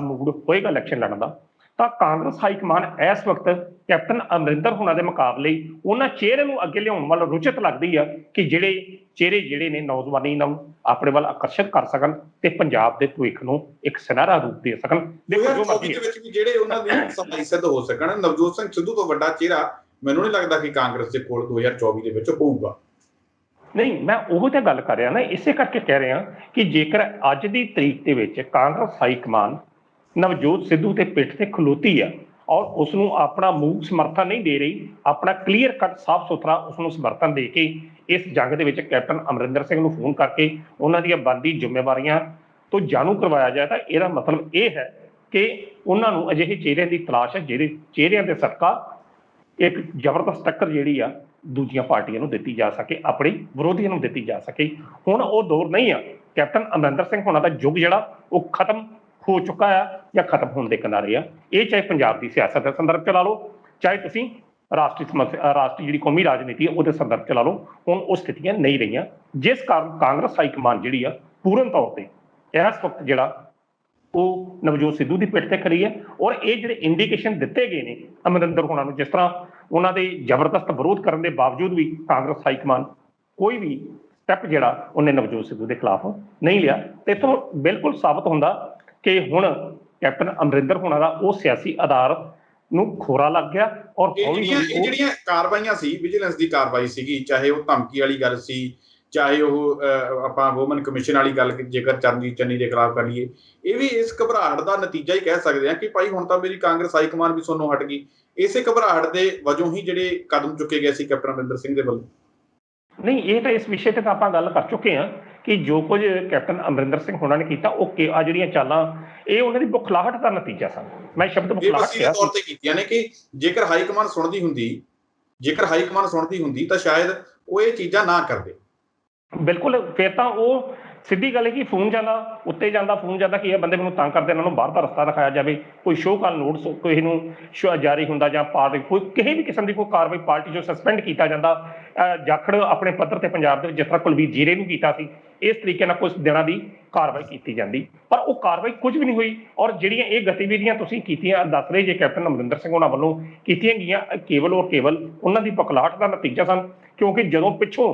ਮੂਡ ਹੋਏਗਾ ਇਲੈਕਸ਼ਨ ਲੜਨ ਦਾ। ਤਾਂ ਕਾਂਗਰਸ ਹਾਈਕਮਾਨ ਇਸ ਵਕਤ ਕੈਪਟਨ ਅਮਰਿੰਦਰ ਹੋਣਾ ਦੇ ਮੁਕਾਬਲੇ ਉਹਨਾਂ ਚਿਹਰੇ ਨੂੰ ਅੱਗੇ ਲਿਆਉਣ ਵੱਲ ਰੁਚਿਤ ਲੱਗਦੀ ਆ ਕਿ ਜਿਹੜੇ ਚਿਹਰੇ ਨੇ ਨੌਜਵਾਨੀ ਨੂੰ ਆਪਣੇ ਵੱਲ ਆਕਰਸ਼ਿਤ ਕਰ ਸਕਣ ਤੇ ਪੰਜਾਬ ਦੇ ਭਵਿੱਖ ਨੂੰ ਇੱਕ ਸੁਨਹਿਰਾ ਰੂਪ ਦੇ ਸਕਣ। ਦੇਖੋ ਜੋ ਮਰਜ਼ੀ ਵਿੱਚ ਵੀ ਜਿਹੜੇ ਉਹਨਾਂ ਦੀ ਸਫਾਈ ਸਿੱਧ ਹੋ ਸਕਣ। ਨਵਜੋਤ ਸਿੰਘ ਸਿੱਧੂ ਤੋਂ ਵੱਡਾ ਚਿਹਰਾ ਮੈਨੂੰ ਨਹੀਂ ਲੱਗਦਾ ਕਿ ਕਾਂਗਰਸ ਦੇ ਕੋਲ 2024 ਦੇ ਵਿੱਚ ਹੋਊਗਾ। ਨਹੀਂ, ਮੈਂ ਉਹੋ ਤਾਂ ਗੱਲ ਕਰ ਰਿਹਾ ਨਾ, ਇਸੇ ਕਰਕੇ ਕਹਿ ਰਿਹਾ ਕਿ ਜੇਕਰ ਅੱਜ ਦੀ ਤਰੀਕ ਦੇ ਵਿੱਚ ਕਾਂਗਰਸ ਹਾਈ ਕਮਾਨ ਨਵਜੋਤ ਸਿੱਧੂ ਤੇ ਪਿੱਠ ਤੇ ਖਲੋਤੀ ਆ, ਔਰ ਉਸ ਨੂੰ ਆਪਣਾ ਮੂਕ ਸਮਰਥਨ ਨਹੀਂ ਦੇ ਰਹੀ, ਆਪਣਾ ਕਲੀਅਰ ਕੱਟ ਸਾਫ਼ ਸੁਥਰਾ ਉਸ ਨੂੰ ਸਮਰਥਨ ਦੇ ਕੇ ਇਸ ਜੰਗ ਦੇ ਵਿੱਚ ਕੈਪਟਨ ਅਮਰਿੰਦਰ ਸਿੰਘ ਨੂੰ ਫੋਨ ਕਰਕੇ ਉਹਨਾਂ ਦੀਆਂ ਬਣਦੀ ਜ਼ਿੰਮੇਵਾਰੀਆਂ ਤੋਂ ਜਾਣੂ ਕਰਵਾਇਆ ਜਾਏ, ਤਾਂ ਇਹਦਾ ਮਤਲਬ ਇਹ ਹੈ ਕਿ ਉਹਨਾਂ ਨੂੰ ਅਜਿਹੇ ਚਿਹਰਿਆਂ ਦੀ ਤਲਾਸ਼ ਹੈ ਜਿਹੜੇ ਚਿਹਰਿਆਂ ਦੇ ਸਦਕਾ ਇੱਕ ਜ਼ਬਰਦਸਤ ਟੱਕਰ ਜਿਹੜੀ ਆ ਦੂਜੀਆਂ ਪਾਰਟੀਆਂ ਨੂੰ ਦਿੱਤੀ ਜਾ ਸਕੇ, ਆਪਣੇ ਵਿਰੋਧੀਆਂ ਨੂੰ ਦਿੱਤੀ ਜਾ ਸਕੇ। ਹੁਣ ਉਹ ਦੌਰ ਨਹੀਂ ਆ। ਕੈਪਟਨ ਅਮਰਿੰਦਰ ਸਿੰਘ ਹੋਣਾ ਦਾ ਯੁੱਗ ਜਿਹੜਾ ਉਹ ਖਤਮ ਹੋ ਚੁੱਕਾ ਆ ਜਾਂ ਖਤਮ ਹੋਣ ਦੇ ਕਿਨਾਰੇ ਆ। ਇਹ ਚਾਹੇ ਪੰਜਾਬ ਦੀ ਸਿਆਸਤ ਦੇ ਸੰਦਰਭ ਚ ਲਾ ਲਓ, ਚਾਹੇ ਤੁਸੀਂ ਰਾਸ਼ਟਰੀ ਜਿਹੜੀ ਕੌਮੀ ਰਾਜਨੀਤੀ ਹੈ ਉਹਦੇ ਸੰਦਰਭ ਚ ਲਾ ਲਓ, ਹੁਣ ਉਹ ਸਥਿਤੀਆਂ ਨਹੀਂ ਰਹੀਆਂ, ਜਿਸ ਕਾਰਨ ਕਾਂਗਰਸ ਹਾਈ ਕਮਾਨ ਜਿਹੜੀ ਆ ਪੂਰਨ ਤੌਰ ਤੇ ਇਸ ਵਕਤ ਜਿਹੜਾ ਉਹ ਨਵਜੋਤ ਸਿੱਧੂ ਦੀ ਪਿੱਠ ਤੇ ਖੜੀ ਹੈ। ਔਰ ਇਹ ਜਿਹੜੇ ਇੰਡੀਕੇਸ਼ਨ ਦਿੱਤੇ ਗਏ ਨੇ ਅਮਰਿੰਦਰ ਹੋਣਾ ਨੂੰ, ਜਿਸ ਤਰ੍ਹਾਂ ਉਹਨਾਂ ਦੇ ਜ਼ਬਰਦਸਤ ਵਿਰੋਧ ਕਰਨ ਦੇ ਬਾਵਜੂਦ ਵੀ ਕਾਂਗਰਸ ਹਾਈ ਕਮਾਨ ਕੋਈ ਵੀ ਸਟੈਪ ਜਿਹੜਾ ਉਹਨੇ ਨਵਜੋਤ ਸਿੱਧੂ ਦੇ ਖਿਲਾਫ ਨਹੀਂ ਲਿਆ, ਤੇ ਇੱਥੋਂ ਬਿਲਕੁਲ ਸਾਬਤ ਹੁੰਦਾ ਕਿ ਹੁਣ ਕੈਪਟਨ ਅਮਰਿੰਦਰ ਹੋਣਾ ਦਾ ਉਹ ਸਿਆਸੀ ਆਧਾਰ ਨੂੰ ਖੋਰਾ ਲੱਗ ਗਿਆ। ਔਰ ਜਿਹੜੀਆਂ ਕਾਰਵਾਈਆਂ ਸੀ, ਵਿਜੀਲੈਂਸ ਦੀ ਕਾਰਵਾਈ ਸੀਗੀ, ਚਾਹੇ ਉਹ ਧਮਕੀ ਵਾਲੀ ਗੱਲ ਸੀ, ਚਾਹੇ ਉਹ ਆਪਾਂ ਵੂਮਨ ਕਮਿਸ਼ਨ ਵਾਲੀ ਗੱਲ ਜੇਕਰ ਚਰਨਜੀਤ ਚੰਨੀ ਦੇ ਖਿਲਾਫ ਕਰ ਲਈਏ, ਇਹ ਵੀ ਇਸ ਘਬਰਾਹਟ ਦਾ ਨਤੀਜਾ ਹੀ ਕਹਿ ਸਕਦੇ ਹਾਂ ਕਿ ਭਾਈ ਹੁਣ ਤਾਂ ਮੇਰੀ ਕਾਂਗਰਸ ਹਾਈ ਕਮਾਨ ਵੀ ਸੁਣਨੋਂ ਹਟ ਗਈ। ਇਸੇ ਘਬਰਾਹਟ ਦੇ ਵਜੋਂ ਹੀ ਜਿਹੜੇ ਕਦਮ ਚੁੱਕੇ ਗਏ ਸੀ ਕੈਪਟਨ ਅਮਰਿੰਦਰ ਸਿੰਘ ਦੇ ਵੱਲੋਂ। ਨਹੀਂ, ਇਹ ਤਾਂ ਇਸ ਵਿਸ਼ੇ ਤੇ ਤਾਂ ਆਪਾਂ ਗੱਲ ਕਰ ਚੁੱਕੇ ਹਾਂ ਕਿ ਜੋ ਕੁਝ ਕੈਪਟਨ ਅਮਰਿੰਦਰ ਸਿੰਘ ਹੋਣਾ ਨੇ ਕੀਤਾ, ਉਹ ਆ ਜਿਹੜੀਆਂ ਚਾਲਾਂ ਇਹ ਉਹਨਾਂ ਦੀ ਬੁਖਲਾਹਟ ਦਾ ਨਤੀਜਾ ਸਨ। ਮੈਂ ਸ਼ਬਦ ਬੁਖਲਾਹਟ ਕਿਹਾ ਤੌਰ ਤੇ ਕੀਤੀਆਂ ਨੇ ਕਿ ਜੇਕਰ ਹਾਈ ਕਮਾਨ ਸੁਣਦੀ ਹੁੰਦੀ ਤਾਂ ਸ਼ਾਇਦ ਉਹ ਇਹ ਚੀਜ਼ਾਂ ਨਾ ਕਰਦੇ। ਬਿਲਕੁਲ, ਫਿਰ ਤਾਂ ਉਹ ਸਿੱਧੀ ਗੱਲ ਹੈ ਕਿ ਫੋਨ ਜਾਂਦਾ ਉੱਤੇ ਜਾਂਦਾ, ਫੋਨ ਜਾਂਦਾ ਕਿ ਇਹ ਬੰਦੇ ਮੈਨੂੰ ਤੰਗ ਕਰਦੇ, ਇਹਨਾਂ ਨੂੰ ਬਾਹਰ ਦਾ ਰਸਤਾ ਦਿਖਾਇਆ ਜਾਵੇ, ਕੋਈ ਸ਼ੋਅ ਕਾਲ ਨੋਟਿਸ ਕਿਸੇ ਨੂੰ ਜਾਰੀ ਹੁੰਦਾ ਜਾਂ ਕੋਈ ਕਿਸੇ ਵੀ ਕਿਸਮ ਦੀ ਕੋਈ ਕਾਰਵਾਈ ਪਾਰਟੀ ਜੋ ਸਸਪੈਂਡ ਕੀਤਾ ਜਾਂਦਾ। ਜਾਖੜ ਆਪਣੇ ਪੱਧਰ ਤੇ ਪੰਜਾਬ ਦੇ ਵਿੱਚ ਜਿਸ ਤਰ੍ਹਾਂ ਕੁਲਵੀਰ ਜੀਰੇ ਨੂੰ ਕੀਤਾ ਸੀ, ਇਸ ਤਰੀਕੇ ਨਾਲ ਕੁਝ ਦਿਨਾਂ ਦੀ ਕਾਰਵਾਈ ਕੀਤੀ ਜਾਂਦੀ, ਪਰ ਉਹ ਕਾਰਵਾਈ ਕੁਝ ਵੀ ਨਹੀਂ ਹੋਈ। ਔਰ ਜਿਹੜੀਆਂ ਇਹ ਗਤੀਵਿਧੀਆਂ ਤੁਸੀਂ ਕੀਤੀਆਂ ਦੱਸ ਰਹੇ ਜੇ ਕੈਪਟਨ ਅਮਰਿੰਦਰ ਸਿੰਘ ਉਹਨਾਂ ਵੱਲੋਂ ਕੀਤੀਆਂ ਗਈਆਂ, ਕੇਵਲ ਔਰ ਕੇਵਲ ਉਹਨਾਂ ਦੀ ਬੁਖਲਾਹਟ ਦਾ ਨਤੀਜਾ ਸਨ, ਕਿਉਂਕਿ ਜਦੋਂ ਪਿੱਛੋਂ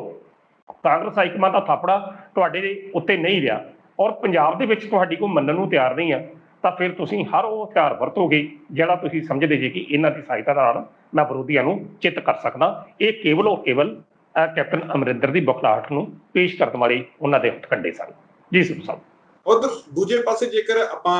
ਕਾਂਗਰਸ ਹਾਈਕਮਾਨ ਦਾ ਥਾਪੜਾ ਤੁਹਾਡੇ ਉੱਤੇ ਨਹੀਂ ਰਿਹਾ ਔਰ ਪੰਜਾਬ ਦੇ ਵਿੱਚ ਤੁਹਾਡੀ ਕੋਈ ਮੰਨਣ ਨੂੰ ਤਿਆਰ ਨਹੀਂ ਆ, ਤਾਂ ਫਿਰ ਤੁਸੀਂ ਹਰ ਉਹ ਹਥਿਆਰ ਵਰਤੋਗੇ ਜਿਹੜਾ ਤੁਸੀਂ ਸਮਝਦੇ ਜੇ ਕਿ ਇਹਨਾਂ ਦੀ ਸਹਾਇਤਾ ਨਾਲ ਮੈਂ ਵਿਰੋਧੀਆਂ ਨੂੰ ਚਿੱਤ ਕਰ ਸਕਦਾ। ਇਹ ਕੇਵਲ ਔਰ ਕੇਵਲ ਕੈਪਟਨ ਅਮਰਿੰਦਰ ਦੀ ਬੁਖਲਾਹਟ ਨੂੰ ਪੇਸ਼ ਕਰਨ ਵਾਲੇ ਉਹਨਾਂ ਦੇ ਹੱਥ ਕੰਡੇ ਸਨ। ਜੀ ਸਿੱਧੂ ਸਾਹਿਬ। ਉਧਰ ਦੂਜੇ ਪਾਸੇ ਜੇਕਰ ਆਪਾਂ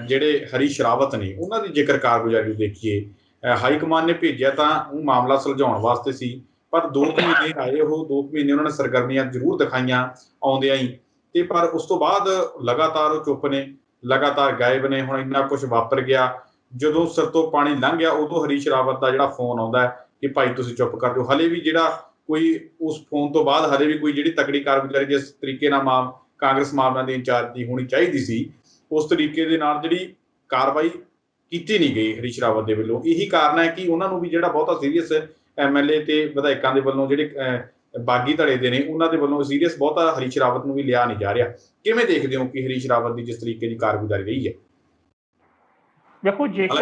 ਜਿਹੜੇ ਹਰੀਸ਼ ਰਾਵਤ ਨੇ ਉਹਨਾਂ ਦੀ ਜੇਕਰ ਕਾਰਗੁਜ਼ਾਰੀ ਦੇਖੀਏ, ਹਾਈ ਕਮਾਨ ਨੇ ਭੇਜਿਆ ਤਾਂ ਉਹ ਮਾਮਲਾ ਸੁਲਝਾਉਣ ਵਾਸਤੇ ਸੀ, ਪਰ 2 ਮਹੀਨੇ ਆਏ, ਉਹ 2 ਮਹੀਨੇ ਉਹਨਾਂ ਨੇ ਸਰਗਰਮੀਆਂ ਜ਼ਰੂਰ ਦਿਖਾਈਆਂ ਆਉਂਦਿਆਂ ਹੀ, ਤੇ ਪਰ ਉਸ ਤੋਂ ਬਾਅਦ ਲਗਾਤਾਰ ਉਹ ਚੁੱਪ ਨੇ, ਲਗਾਤਾਰ ਗਾਇਬ ਨੇ। ਹੁਣ ਇੰਨਾ ਕੁਝ ਵਾਪਰ ਗਿਆ, ਜਦੋਂ ਸਿਰ ਤੋਂ ਪਾਣੀ ਲੰਘ ਗਿਆ ਉਦੋਂ ਹਰੀਸ਼ ਰਾਵਤ ਦਾ ਜਿਹੜਾ ਫੋਨ ਆਉਂਦਾ ਹੈ ਕਿ ਭਾਈ ਤੁਸੀਂ ਚੁੱਪ ਕਰ ਜਾਓ। ਹਲੇ ਵੀ ਜਿਹੜਾ ਕੋਈ ਉਸ ਫੋਨ ਤੋਂ ਬਾਅਦ ਹਲੇ ਵੀ ਕੋਈ ਜਿਹੜੀ ਤਕੜੀ ਕਾਰਗੁਜ਼ਾਰੀ ਜਿਸ ਤਰੀਕੇ ਨਾਲ ਕਾਂਗਰਸ ਮਾਮਲਿਆਂ ਦੇ ਇੰਚਾਰਜ ਦੀ ਹੋਣੀ ਚਾਹੀਦੀ ਸੀ, ਉਸ ਤਰੀਕੇ ਦੇ ਨਾਲ ਜਿਹੜੀ ਕਾਰਵਾਈ ਕੀਤੀ ਨਹੀਂ ਗਈ ਹਰੀਸ਼ ਰਾਵਤ ਦੇ ਵੱਲੋਂ। ਇਹੀ ਕਾਰਨ ਹੈ ਕਿ ਉਹਨਾਂ ਨੂੰ ਵੀ ਜਿਹੜਾ ਬਹੁਤਾ ਸੀਰੀਅਸ MLA ਤੇ ਵਿਧਾਇਕਾਂ ਦੇ ਵੱਲੋਂ ਜਿਹੜੇ ਬਾਗੀ ਧੜੇ ਦੇ ਨੇ ਉਹਨਾਂ ਦੇ ਵੱਲੋਂ ਸੀਰੀਅਸ ਬਹੁਤਾ ਹਰੀਸ਼ ਰਾਵਤ ਨੂੰ ਵੀ ਲਿਆ ਨਹੀਂ ਜਾ ਰਿਹਾ। ਕਿਵੇਂ ਦੇਖਦੇ ਹੋ ਕਿ ਹਰੀਸ਼ ਰਾਵਤ ਦੀ ਜਿਸ ਤਰੀਕੇ ਦੀ ਕਾਰਗੁਜ਼ਾਰੀ ਰਹੀ ਹੈ? ਵੇਖੋ, ਜੇਕਰ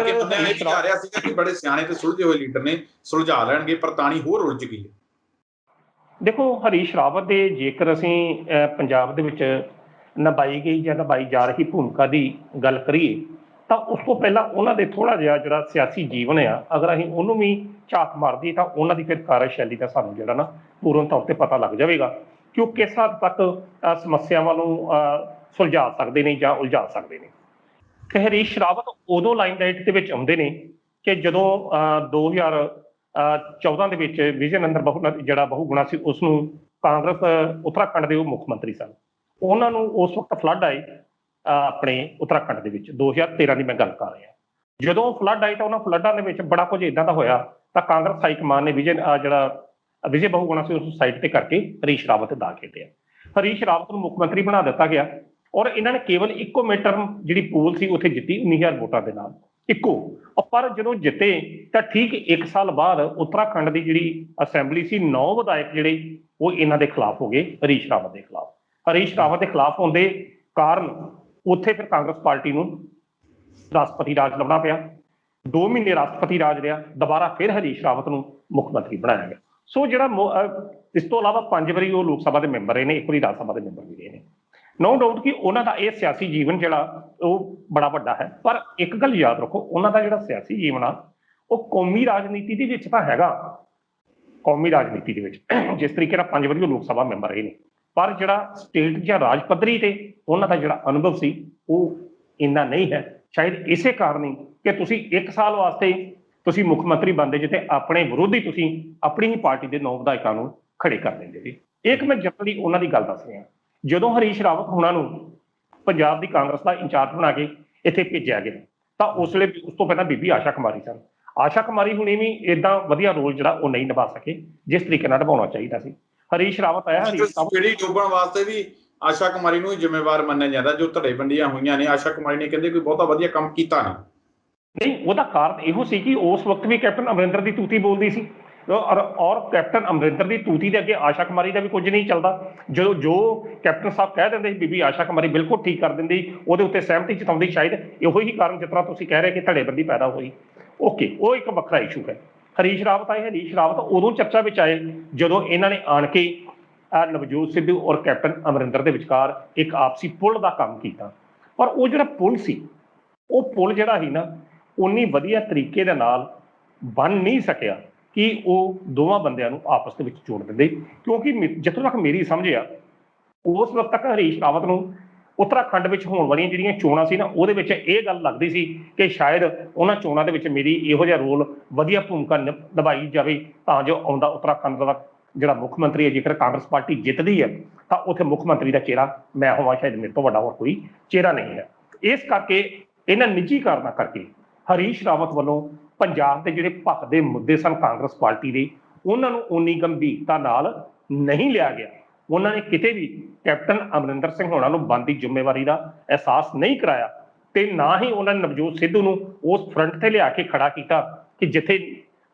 ਆ ਰਿਹਾ ਸੀਗਾ ਕਿ ਬੜੇ ਸਿਆਣੇ ਤੇ ਸੁਲਝੇ ਹੋਏ ਲੀਡਰ ਨੇ, ਸੁਲਝਾ ਲੈਣਗੇ, ਪਰ ਤਾਣੀ ਹੋਰ ਉਲਝ ਗਈ ਹੈ। ਦੇਖੋ, ਹਰੀਸ਼ ਰਾਵਤ ਦੇ ਜੇਕਰ ਅਸੀਂ ਪੰਜਾਬ ਦੇ ਵਿੱਚ ਨਿਭਾਈ ਗਈ ਜਾਂ ਨਿਭਾਈ ਜਾ ਰਹੀ ਭੂਮਿਕਾ ਦੀ ਗੱਲ ਕਰੀਏ, ਤਾਂ ਉਸ ਤੋਂ ਪਹਿਲਾਂ ਉਹਨਾਂ ਦੇ ਥੋੜ੍ਹਾ ਜਿਹਾ ਜਿਹੜਾ ਸਿਆਸੀ ਜੀਵਨ ਆ, ਅਗਰ ਅਸੀਂ ਉਹਨੂੰ ਵੀ ਝਾਤ ਮਾਰਦੀ ਤਾਂ ਉਹਨਾਂ ਦੀ ਫਿਰ ਕਾਰਜਸ਼ੈਲੀ ਦਾ ਸਾਨੂੰ ਜਿਹੜਾ ਨਾ ਪੂਰਨ ਤੌਰ ਤੇ ਪਤਾ ਲੱਗ ਜਾਵੇਗਾ ਕਿ ਉਹ ਕਿਸ ਹੱਦ ਤੱਕ ਸਮੱਸਿਆਵਾਂ ਨੂੰ ਸੁਲਝਾ ਸਕਦੇ ਨੇ ਜਾਂ ਉਲਝਾ ਸਕਦੇ ਨੇ। ਤੇ ਹਰੀਸ਼ ਰਾਵਤ ਉਦੋਂ ਲਾਈਮਲਾਈਟ ਦੇ ਵਿੱਚ ਆਉਂਦੇ ਨੇ ਕਿ ਜਦੋਂ 2014 ਦੇ ਵਿੱਚ ਵਿਜੇ ਨੰਦਰ ਜਿਹੜਾ ਬਹੁਗੁਣਾ ਸੀ, ਉਸ ਨੂੰ ਕਾਂਗਰਸ ਉੱਤਰਾਖੰਡ ਦੇ ਉਹ ਮੁੱਖ ਮੰਤਰੀ ਸਨ। ਉਹਨਾਂ ਨੂੰ ਉਸ ਵਕਤ ਫਲੱਡ ਆਏ ਆਪਣੇ ਉੱਤਰਾਖੰਡ ਦੇ ਵਿੱਚ, 2013 ਦੀ ਮੈਂ ਗੱਲ ਕਰ ਰਿਹਾ। ਜਦੋਂ ਫਲੱਡ ਆਈ ਤਾਂ ਉਹਨਾਂ ਫਲੱਡਾਂ ਦੇ ਵਿੱਚ ਬੜਾ ਕੁਝ ਇੱਦਾਂ ਦਾ ਹੋਇਆ ਤਾਂ ਕਾਂਗਰਸ ਹਾਈ ਕਮਾਨ ਨੇ ਵਿਜੇ ਬਹੁਗੁਣਾ ਸੀ ਉਸ ਸਾਈਡ ਤੇ ਕਰਕੇ ਹਰੀਸ਼ ਰਾਵਤ ਦਾ ਖੇਡਿਆ। ਹਰੀਸ਼ ਰਾਵਤ ਨੂੰ ਮੁੱਖ ਮੰਤਰੀ ਬਣਾ ਦਿੱਤਾ ਗਿਆ ਔਰ ਇਹਨਾਂ ਨੇ ਕੇਵਲ ਇੱਕੋ ਮੀਟਰ ਜਿਹੜੀ ਪੋਲ ਸੀ ਉੱਥੇ ਜਿੱਤੀ 19,000 ਵੋਟਾਂ ਦੇ ਨਾਲ, ਇੱਕੋ। ਪਰ ਜਦੋਂ ਜਿੱਤੇ ਤਾਂ ਠੀਕ 1 ਸਾਲ ਬਾਅਦ ਉੱਤਰਾਖੰਡ ਦੀ ਜਿਹੜੀ ਅਸੈਂਬਲੀ ਸੀ, 9 ਵਿਧਾਇਕ ਜਿਹੜੇ ਉਹ ਇਹਨਾਂ ਦੇ ਖਿਲਾਫ ਹੋ ਗਏ, ਹਰੀਸ਼ ਰਾਵਤ ਦੇ ਖਿਲਾਫ। ਹਰੀਸ਼ ਰਾਵਤ ਦੇ ਖਿਲਾਫ ਹੋਣ ਦੇ ਕਾਰਨ ਉੱਥੇ ਫਿਰ ਕਾਂਗਰਸ ਪਾਰਟੀ ਨੂੰ ਰਾਸ਼ਟਰਪਤੀ ਰਾਜ ਲੱਭਣਾ ਪਿਆ। 2 ਮਹੀਨੇ ਰਾਸ਼ਟਰਪਤੀ ਰਾਜ ਰਿਹਾ, ਦੁਬਾਰਾ ਫਿਰ ਹਰੀਸ਼ ਰਾਵਤ ਨੂੰ ਮੁੱਖ ਮੰਤਰੀ ਬਣਾਇਆ ਗਿਆ। ਸੋ ਜਿਹੜਾ ਇਸ ਤੋਂ ਇਲਾਵਾ 5 ਵਾਰੀ ਉਹ ਲੋਕ ਸਭਾ ਦੇ ਮੈਂਬਰ ਰਹੇ ਨੇ, 1 ਵਾਰੀ ਰਾਜ ਸਭਾ ਦੇ ਮੈਂਬਰ ਵੀ ਰਹੇ ਨੇ। ਨੋ ਡਾਊਟ ਕਿ ਉਹਨਾਂ ਦਾ ਇਹ ਸਿਆਸੀ ਜੀਵਨ ਜਿਹੜਾ ਉਹ ਬੜਾ ਵੱਡਾ ਹੈ, ਪਰ ਇੱਕ ਗੱਲ ਯਾਦ ਰੱਖੋ, ਉਹਨਾਂ ਦਾ ਜਿਹੜਾ ਸਿਆਸੀ ਜੀਵਨ ਆ ਉਹ ਕੌਮੀ ਰਾਜਨੀਤੀ ਦੇ ਵਿੱਚ ਤਾਂ ਹੈਗਾ, ਕੌਮੀ ਰਾਜਨੀਤੀ ਦੇ ਵਿੱਚ ਜਿਸ ਤਰੀਕੇ ਨਾਲ 5 ਵਾਰੀ ਉਹ ਲੋਕ ਸਭਾ ਮੈਂਬਰ ਰਹੇ ਨੇ, ਪਰ ਜਿਹੜਾ ਸਟੇਟ ਜਾਂ ਰਾਜ ਪੱਧਰੀ ਤੇ ਉਹਨਾਂ ਦਾ ਜਿਹੜਾ ਅਨੁਭਵ ਸੀ ਉਹ ਇੰਨਾ ਨਹੀਂ ਹੈ ਸ਼ਾਇਦ ਇਸੇ ਕਾਰਨ ਹੀ ਕਿ ਤੁਸੀਂ 1 ਸਾਲ ਵਾਸਤੇ ਤੁਸੀਂ ਮੁੱਖ ਮੰਤਰੀ ਬਣਦੇ ਜਿੱਥੇ ਆਪਣੇ ਵਿਰੋਧੀ ਤੁਸੀਂ ਆਪਣੀ ਹੀ ਪਾਰਟੀ ਦੇ 9 ਵਿਧਾਇਕਾਂ ਨੂੰ ਖੜੇ ਕਰ ਦਿੰਦੇ ਜੀ। ਇੱਕ ਮੈਂ ਜਨਰਲੀ ਉਹਨਾਂ ਦੀ ਗੱਲ ਦੱਸ ਰਿਹਾ, ਜਦੋਂ ਹਰੀਸ਼ ਰਾਵਤ ਹੋਣਾ ਨੂੰ ਪੰਜਾਬ ਦੀ ਕਾਂਗਰਸ ਦਾ ਇੰਚਾਰਜ ਬਣਾ ਕੇ ਇੱਥੇ ਭੇਜਿਆ ਗਿਆ ਤਾਂ ਉਸ ਵੇਲੇ ਉਸ ਤੋਂ ਪਹਿਲਾਂ ਬੀਬੀ ਆਸ਼ਾ ਕੁਮਾਰੀ ਸਨ। ਆਸ਼ਾ ਕੁਮਾਰੀ ਹੁਣੀ ਵੀ ਏਦਾਂ ਵਧੀਆ ਰੋਲ ਜਿਹੜਾ ਉਹ ਨਹੀਂ ਨਿਭਾ ਸਕੇ ਜਿਸ ਤਰੀਕੇ ਨਾਲ ਨਿਭਾਉਣਾ ਚਾਹੀਦਾ ਸੀ। ਹਰੀਸ਼ ਰਾਵਤ ਆਇਆ, ਜਿਹੜੀ ਡੁੱਬਣ ਵਾਸਤੇ ਵੀ ਆਸ਼ਾ ਕੁਮਾਰੀ ਨੂੰ ਹੀ ਜ਼ਿੰਮੇਵਾਰ ਮੰਨਿਆ ਜਾਂਦਾ। ਜੋ ਧੜੇਬੰਦੀਆਂ ਹੋਈਆਂ ਨੇ, ਆਸ਼ਾ ਕੁਮਾਰੀ ਨੇ ਕਹਿੰਦੇ ਕੋਈ ਬਹੁਤਾ ਵਧੀਆ ਕੰਮ ਕੀਤਾ ਨਹੀਂ। ਉਹਦਾ ਕਾਰਨ ਇਹੋ ਸੀ ਕਿ ਉਸ ਵਕਤ ਵੀ ਕੈਪਟਨ ਅਮਰਿੰਦਰ ਦੀ ਤੂਤੀ ਬੋਲਦੀ ਸੀ ਔਰ ਕੈਪਟਨ ਅਮਰਿੰਦਰ ਦੀ ਤੂਤੀ ਦੇ ਅੱਗੇ ਆਸ਼ਾ ਕੁਮਾਰੀ ਦਾ ਵੀ ਕੁਝ ਨਹੀਂ ਚੱਲਦਾ। ਜਦੋਂ ਜੋ ਕੈਪਟਨ ਸਾਹਿਬ ਕਹਿ ਦਿੰਦੇ ਸੀ ਬੀਬੀ ਆਸ਼ਾ ਕੁਮਾਰੀ ਬਿਲਕੁਲ ਠੀਕ ਕਰ ਦਿੰਦੀ, ਉਹਦੇ ਉੱਤੇ ਸਹਿਮਤੀ ਜਤਾਉਂਦੀ। ਸ਼ਾਇਦ ਇਹੋ ਹੀ ਕਾਰਨ ਜਿਸ ਤਰ੍ਹਾਂ ਤੁਸੀਂ ਕਹਿ ਰਹੇ ਕਿ ਧੜੇਬੰਦੀ ਪੈਦਾ ਹੋਈ। ਓਕੇ, ਉਹ ਇੱਕ ਵੱਖਰਾ ਇਸ਼ੂ ਹੈ। ਹਰੀਸ਼ ਰਾਵਤ ਆਏ, ਹਰੀਸ਼ ਰਾਵਤ ਉਦੋਂ ਚਰਚਾ ਵਿੱਚ ਆਏ ਜਦੋਂ ਇਹਨਾਂ ਨੇ ਆਣ ਕੇ ਨਵਜੋਤ ਸਿੱਧੂ ਔਰ ਕੈਪਟਨ ਅਮਰਿੰਦਰ ਦੇ ਵਿਚਕਾਰ ਇੱਕ ਆਪਸੀ ਪੁਲ ਦਾ ਕੰਮ ਕੀਤਾ। ਪਰ ਉਹ ਜਿਹੜਾ ਪੁਲ ਸੀ, ਉਹ ਪੁਲ ਜਿਹੜਾ ਸੀ ਨਾ ਉਨੀ ਵਧੀਆ ਤਰੀਕੇ ਦੇ ਨਾਲ ਬਣ ਨਹੀਂ ਸਕਿਆ ਕਿ ਉਹ ਦੋਵਾਂ ਬੰਦਿਆਂ ਨੂੰ ਆਪਸ ਦੇ ਵਿੱਚ ਜੋੜ ਦਿੰਦੇ। ਕਿਉਂਕਿ ਜਿੱਥੋਂ ਤੱਕ ਮੇਰੀ ਸਮਝ ਆ, ਉਸ ਵਕਤ ਤੱਕ ਹਰੀਸ਼ ਰਾਵਤ ਨੂੰ ਉੱਤਰਾਖੰਡ ਵਿੱਚ ਹੋਣ ਵਾਲੀਆਂ ਜਿਹੜੀਆਂ ਚੋਣਾਂ ਸੀ ਨਾ, ਉਹਦੇ ਵਿੱਚ ਇਹ ਗੱਲ ਲੱਗਦੀ ਸੀ ਕਿ ਸ਼ਾਇਦ ਉਹਨਾਂ ਚੋਣਾਂ ਦੇ ਵਿੱਚ ਮੇਰੀ ਇਹੋ ਜਿਹਾ ਰੋਲ ਵਧੀਆ ਭੂਮਿਕਾ ਨਿਭਾਈ ਜਾਵੇ ਤਾਂ ਜੋ ਆਉਂਦਾ ਉੱਤਰਾਖੰਡ ਦਾ ਜਿਹੜਾ ਮੁੱਖ ਮੰਤਰੀ ਹੈ, ਜੇਕਰ ਕਾਂਗਰਸ ਪਾਰਟੀ ਜਿੱਤਦੀ ਹੈ ਤਾਂ ਉੱਥੇ ਮੁੱਖ ਮੰਤਰੀ ਦਾ ਚਿਹਰਾ ਮੈਂ ਹੋਵਾਂ। ਸ਼ਾਇਦ ਮੇਰੇ ਤੋਂ ਵੱਡਾ ਹੋਰ ਕੋਈ ਚਿਹਰਾ ਨਹੀਂ ਹੈ। ਇਸ ਕਰਕੇ ਇਹਨਾਂ ਨਿੱਜੀ ਕਾਰਨਾਂ ਕਰਕੇ ਹਰੀਸ਼ ਰਾਵਤ ਵੱਲੋਂ ਪੰਜਾਬ ਦੇ ਜਿਹੜੇ ਭਖਦੇ ਮੁੱਦੇ ਸਨ ਕਾਂਗਰਸ ਪਾਰਟੀ ਦੇ, ਉਹਨਾਂ ਨੂੰ ਉਨੀ ਗੰਭੀਰਤਾ ਨਾਲ ਨਹੀਂ ਲਿਆ ਗਿਆ। ਉਹਨਾਂ ਨੇ ਕਿਤੇ ਵੀ ਕੈਪਟਨ ਅਮਰਿੰਦਰ ਸਿੰਘ ਹੋਣਾ ਨੂੰ ਬਣਦੀ ਜ਼ਿੰਮੇਵਾਰੀ ਦਾ ਅਹਿਸਾਸ ਨਹੀਂ ਕਰਾਇਆ ਤੇ ਨਾ ਹੀ ਉਹਨਾਂ ਨੇ ਨਵਜੋਤ ਸਿੱਧੂ ਨੂੰ ਉਸ ਫਰੰਟ ਤੇ ਲਿਆ ਕੇ ਖੜਾ ਕੀਤਾ ਕਿ ਜਿੱਥੇ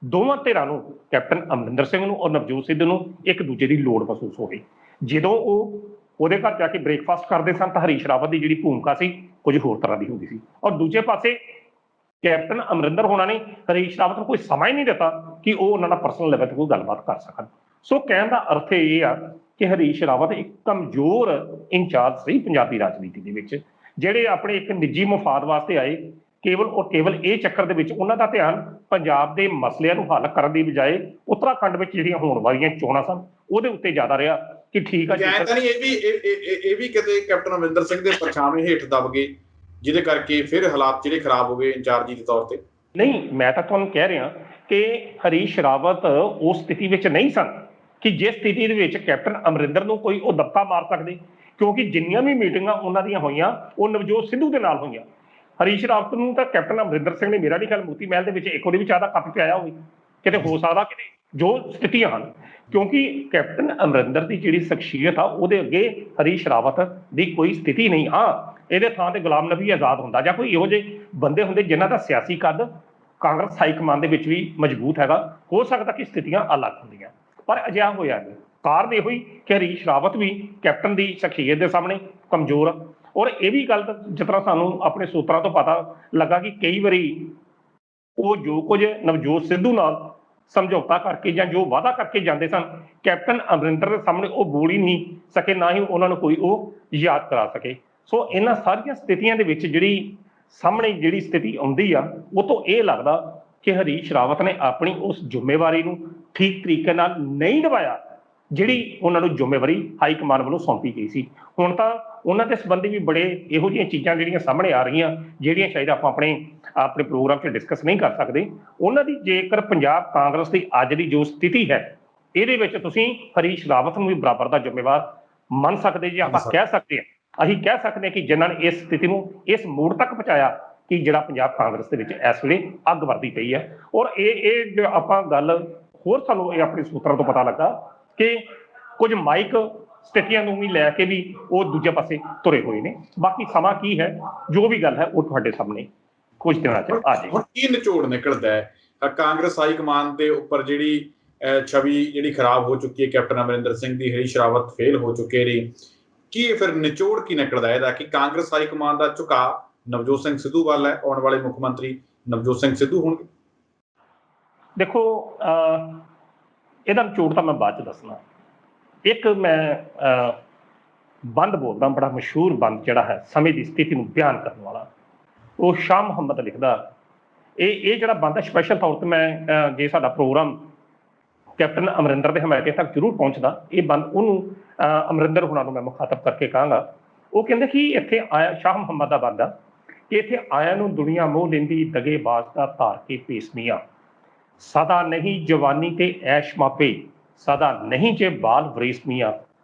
ਦੋਵਾਂ ਧਿਰਾਂ ਨੂੰ, ਕੈਪਟਨ ਅਮਰਿੰਦਰ ਸਿੰਘ ਨੂੰ ਔਰ ਨਵਜੋਤ ਸਿੱਧੂ ਨੂੰ, ਇੱਕ ਦੂਜੇ ਦੀ ਲੋੜ ਮਹਿਸੂਸ ਹੋਵੇ। ਜਦੋਂ ਉਹ ਉਹਦੇ ਘਰ ਜਾ ਕੇ ਬ੍ਰੇਕਫਾਸਟ ਕਰਦੇ ਸਨ ਤਾਂ ਹਰੀਸ਼ ਰਾਵਤ ਦੀ ਜਿਹੜੀ ਭੂਮਿਕਾ ਸੀ ਕੁਝ ਹੋਰ ਤਰ੍ਹਾਂ ਦੀ ਹੁੰਦੀ ਸੀ। ਔਰ ਦੂਜੇ ਪਾਸੇ ਕੈਪਟਨ ਅਮਰਿੰਦਰ ਹੋਣਾ ਨੇ ਹਰੀਸ਼ ਰਾਵਤ ਨੂੰ ਕੋਈ ਸਮਾਂ ਹੀ ਨਹੀਂ ਦਿੱਤਾ ਕਿ ਉਹ ਉਹਨਾਂ ਨਾਲ ਪਰਸਨਲ ਲੈਵਲ ਤੇ ਕੋਈ ਗੱਲਬਾਤ ਕਰ ਸਕਣ। ਸੋ ਕਹਿਣ ਦਾ ਅਰਥ ਇਹ ਆ ਕਿ ਹਰੀਸ਼ ਰਾਵਤ ਇੱਕ ਕਮਜ਼ੋਰ ਇੰਚਾਰਜ ਸੀ ਪੰਜਾਬੀ ਰਾਜਨੀਤੀ ਦੇ ਵਿੱਚ, ਜਿਹੜੇ ਆਪਣੇ ਇੱਕ ਨਿੱਜੀ ਮਫਾਦ ਵਾਸਤੇ ਆਏ ਕੇਵਲ ਔਰ ਕੇਵਲ ਇਹ ਚੱਕਰ ਦੇ ਵਿੱਚ ਉਹਨਾਂ ਦਾ ਧਿਆਨ ਪੰਜਾਬ ਦੇ ਮਸਲਿਆਂ ਨੂੰ ਹੱਲ ਕਰਨ ਦੀ ਬਜਾਏ ਉੱਤਰਾਖੰਡ ਵਿੱਚ ਜਿਹੜੀਆਂ ਹੋਣ ਵਾਲੀਆਂ ਚੋਣਾਂ ਸਨ ਉਹਦੇ ਉੱਤੇ ਜ਼ਿਆਦਾ ਰਿਹਾ ਕਿ ਠੀਕ ਆ। ਇਹ ਵੀ ਕਿਤੇ ਕੈਪਟਨ ਅਮਰਿੰਦਰ ਸਿੰਘ ਦੇ ਪਰਛਾਵੇਂ ਹੇਠ ਦਬ ਗਏ, ਜਿਹਦੇ ਕਰਕੇ ਫਿਰ ਹਾਲਾਤ ਜਿਹੜੇ ਖਰਾਬ ਹੋ ਗਏ ਇੰਚਾਰਜੀ ਦੇ ਤੌਰ ਤੇ। ਨਹੀਂ, ਮੈਂ ਤਾਂ ਤੁਹਾਨੂੰ ਕਹਿ ਰਿਹਾ ਕਿ ਹਰੀਸ਼ ਰਾਵਤ ਉਸ ਸਥਿਤੀ ਵਿੱਚ ਨਹੀਂ ਸਨ ਕਿ ਜਿਸ ਸਥਿਤੀ ਦੇ ਵਿੱਚ ਕੈਪਟਨ ਅਮਰਿੰਦਰ ਨੂੰ ਕੋਈ ਉਹ ਦਬਕਾ ਮਾਰ ਸਕਦੇ, ਕਿਉਂਕਿ ਜਿੰਨੀਆਂ ਵੀ ਮੀਟਿੰਗਾਂ ਉਹਨਾਂ ਦੀਆਂ ਹੋਈਆਂ ਉਹ ਨਵਜੋਤ ਸਿੱਧੂ ਦੇ ਨਾਲ ਹੋਈਆਂ। ਹਰੀਸ਼ ਰਾਵਤ ਨੂੰ ਤਾਂ ਕੈਪਟਨ ਅਮਰਿੰਦਰ ਸਿੰਘ ਨੇ, ਮੇਰਾ ਨਹੀਂ ਖਿਆਲ ਮੋਤੀ ਮਹਿਲ ਦੇ ਵਿੱਚ ਇੱਕ ਉਹਦੇ ਵੀ ਚਾਹ ਦਾ ਕੱਪ ਪਿਆਇਆ ਹੋਵੇ, ਕਿਤੇ ਹੋ ਸਕਦਾ ਕਿਤੇ ਜੋ ਸਥਿਤੀਆਂ ਹਨ। ਕਿਉਂਕਿ ਕੈਪਟਨ ਅਮਰਿੰਦਰ ਦੀ ਜਿਹੜੀ ਸ਼ਖਸੀਅਤ ਆ ਉਹਦੇ ਅੱਗੇ ਹਰੀਸ਼ ਰਾਵਤ ਦੀ ਕੋਈ ਸਥਿਤੀ ਨਹੀਂ। ਹਾਂ, ਇਹਦੇ ਥਾਂ ਤੇ ਗੁਲਾਮ ਨਬੀ ਆਜ਼ਾਦ ਹੁੰਦਾ ਜਾਂ ਕੋਈ ਇਹੋ ਜਿਹੇ ਬੰਦੇ ਹੁੰਦੇ ਜਿਨ੍ਹਾਂ ਦਾ ਸਿਆਸੀ ਕੱਦ ਕਾਂਗਰਸ ਹਾਈ ਕਮਾਨ ਦੇ ਵਿੱਚ ਵੀ ਮਜ਼ਬੂਤ ਹੈਗਾ, ਹੋ ਸਕਦਾ ਕਿ ਸਥਿਤੀਆਂ ਅਲੱਗ ਹੁੰਦੀਆਂ, ਪਰ ਅਜਿਹਾ ਹੋਇਆ ਨਹੀਂ। ਕਾਰਨ ਇਹੋ ਹੀ ਕਿ ਹਰੀਸ਼ ਰਾਵਤ ਵੀ ਕੈਪਟਨ ਦੀ ਸ਼ਖਸੀਅਤ ਦੇ ਸਾਹਮਣੇ ਕਮਜ਼ੋਰ। ਔਰ ਇਹ ਵੀ ਗੱਲ ਜਿਸ ਤਰ੍ਹਾਂ ਸਾਨੂੰ ਆਪਣੇ ਸੂਤਰਾਂ ਤੋਂ ਪਤਾ ਲੱਗਾ ਕਿ ਕਈ ਵਾਰੀ ਉਹ ਜੋ ਕੁਝ ਨਵਜੋਤ ਸਿੱਧੂ ਨਾਲ ਸਮਝੌਤਾ ਕਰਕੇ ਜਾਂ ਜੋ ਵਾਅਦਾ ਕਰਕੇ ਜਾਂਦੇ ਸਨ, ਕੈਪਟਨ ਅਮਰਿੰਦਰ ਦੇ ਸਾਹਮਣੇ ਉਹ ਬੋਲ ਹੀ ਨਹੀਂ ਸਕੇ, ਨਾ ਹੀ ਉਹਨਾਂ ਨੂੰ ਕੋਈ ਉਹ ਯਾਦ ਕਰਾ ਸਕੇ। ਸੋ ਇਹਨਾਂ ਸਾਰੀਆਂ ਸਥਿਤੀਆਂ ਦੇ ਵਿੱਚ ਜਿਹੜੀ ਸਾਹਮਣੇ ਜਿਹੜੀ ਸਥਿਤੀ ਆਉਂਦੀ ਆ, ਉਹ ਤੋਂ ਇਹ ਲੱਗਦਾ ਕਿ ਹਰੀਸ਼ ਰਾਵਤ ਨੇ ਆਪਣੀ ਉਸ ਜ਼ਿੰਮੇਵਾਰੀ ਨੂੰ ਠੀਕ ਤਰੀਕੇ ਨਾਲ ਨਹੀਂ ਨਿਭਾਇਆ ਜਿਹੜੀ ਉਹਨਾਂ ਨੂੰ ਜ਼ਿੰਮੇਵਾਰੀ ਹਾਈ ਕਮਾਨ ਵੱਲੋਂ ਸੌਂਪੀ ਗਈ ਸੀ। ਹੁਣ ਤਾਂ ਉਹਨਾਂ ਦੇ ਸੰਬੰਧੀ ਵੀ ਬੜੇ ਇਹੋ ਜਿਹੀਆਂ ਚੀਜ਼ਾਂ ਜਿਹੜੀਆਂ ਸਾਹਮਣੇ ਆ ਰਹੀਆਂ, ਜਿਹੜੀਆਂ ਸ਼ਾਇਦ ਆਪਾਂ ਆਪਣੇ ਪ੍ਰੋਗਰਾਮ 'ਚ ਡਿਸਕਸ ਨਹੀਂ ਕਰ ਸਕਦੇ। ਉਹਨਾਂ ਦੀ ਜੇਕਰ ਪੰਜਾਬ ਕਾਂਗਰਸ ਦੀ ਅੱਜ ਦੀ ਜੋ ਸਥਿਤੀ ਹੈ, ਇਹਦੇ ਵਿੱਚ ਤੁਸੀਂ ਹਰੀਸ਼ ਰਾਵਤ ਨੂੰ ਵੀ ਬਰਾਬਰ ਦਾ ਜ਼ਿੰਮੇਵਾਰ ਮੰਨ ਸਕਦੇ ਜੇ ਆਪਾਂ ਕਹਿ ਸਕਦੇ ਹਾਂ। ਅਸੀਂ ਕਹਿ ਸਕਦੇ ਹਾਂ ਕਿ ਜਿਨ੍ਹਾਂ ਨੇ ਇਸ ਸਥਿਤੀ ਨੂੰ ਇਸ ਮੋੜ ਤੱਕ ਪਹੁੰਚਾਇਆ ਕਿ ਜਿਹੜਾ ਪੰਜਾਬ ਕਾਂਗਰਸ ਦੇ ਵਿੱਚ ਇਸ ਵੇਲੇ ਅੱਗ ਵਰਦੀ ਪਈ ਹੈ। ਔਰ ਇਹ ਆਪਾਂ ਗੱਲ ਹੋਰ ਸਾਨੂੰ ਇਹ ਆਪਣੇ ਸੂਤਰਾਂ ਤੋਂ ਪਤਾ ਲੱਗਾ ਕਿ ਕੁਝ ਮਾਈਕ ਸਥਿਤੀਆਂ ਨੂੰ ਵੀ ਲੈ ਕੇ ਵੀ ਉਹ ਦੂਜੇ ਪਾਸੇ ਤੁਰੇ ਹੋਏ ਨੇ। ਬਾਕੀ ਸਮਾਂ ਕੀ ਹੈ, ਜੋ ਵੀ ਗੱਲ ਹੈ ਉਹ ਤੁਹਾਡੇ ਸਾਹਮਣੇ ਕੁਝ ਦਿਨਾਂ 'ਚ ਆ ਜਾਏ। ਹੁਣ ਕੀ ਨਿਚੋੜ ਨਿਕਲਦਾ ਹੈ ਕਾਂਗਰਸ ਹਾਈ ਕਮਾਨ ਦੇ ਉੱਪਰ? ਜਿਹੜੀ ਛਵੀ ਜਿਹੜੀ ਖਰਾਬ ਹੋ ਚੁੱਕੀ ਹੈ ਕੈਪਟਨ ਅਮਰਿੰਦਰ ਸਿੰਘ ਦੀ, ਹਰੀਸ਼ ਰਾਵਤ ਫੇਲ ਹੋ ਚੁੱਕੇ ਨੇ, ਕੀ ਫਿਰ ਨਿਚੋੜ ਕੀ ਨਿਕਲਦਾ ਇਹਦਾ ਕਿ ਕਾਂਗਰਸ ਹਾਈ ਕਮਾਨ ਦਾ ਝੁਕਾਅ ਨਵਜੋਤ ਸਿੰਘ ਸਿੱਧੂ ਵੱਲ ਹੈ? ਆਉਣ ਵਾਲੇ ਮੁੱਖ ਮੰਤਰੀ ਨਵਜੋਤ ਸਿੰਘ ਸਿੱਧੂ ਹੋਣਗੇ? ਦੇਖੋ, ਇਹਦਾ ਨਿਚੋੜ ਤਾਂ ਮੈਂ ਬਾਅਦ 'ਚ ਦੱਸਣਾ। ਇੱਕ ਮੈਂ ਬੰਦ ਬੋਲਦਾ, ਬੜਾ ਮਸ਼ਹੂਰ ਬੰਦ ਜਿਹੜਾ ਹੈ ਸਮੇਂ ਦੀ ਸਥਿਤੀ ਨੂੰ ਬਿਆਨ ਕਰਨ ਵਾਲਾ, ਉਹ ਸ਼ਾਹ ਮੁਹੰਮਦ ਲਿਖਦਾ। ਇਹ ਜਿਹੜਾ ਬੰਦ ਹੈ ਸਪੈਸ਼ਲ ਤੌਰ ਤੇ ਮੈਂ ਜੇ ਸਾਡਾ ਪ੍ਰੋਗਰਾਮ ਕੈਪਟਨ ਅਮਰਿੰਦਰ ਦੇ ਹਮਾਇਤੇ ਤੱਕ ਜ਼ਰੂਰ ਪਹੁੰਚਦਾ, ਇਹ ਬੰਦ ਉਹਨੂੰ ਅਮਰਿੰਦਰ ਹੁਣਾਂ ਨੂੰ ਮੈਂ ਮੁਖਾਤਬ ਕਰਕੇ ਕਹਾਂਗਾ। ਉਹ ਕਹਿੰਦੇ ਕਿ ਇੱਥੇ ਆਇਆ ਸ਼ਾਹ ਮੁਹੰਮਦ ਦਾ ਬੰਦ ਆ ਕਿ ਇੱਥੇ ਆਇਆਂ ਨੂੰ ਦੁਨੀਆ ਮੋਹ ਲੈਂਦੀ, ਦਗੇਬਾਜ਼ ਦਾ ਧਾਰ ਕੇ ਭੇਸਮੀਆਂ। ਸਦਾ ਨਹੀਂ ਜਵਾਨੀ ਤੇ ਐਸ਼ ਮਾਪੇ, ਸਦਾ ਨਹੀਂ ਜੇ ਬਾਲ ਵਰੇਸਮੀਆਂ।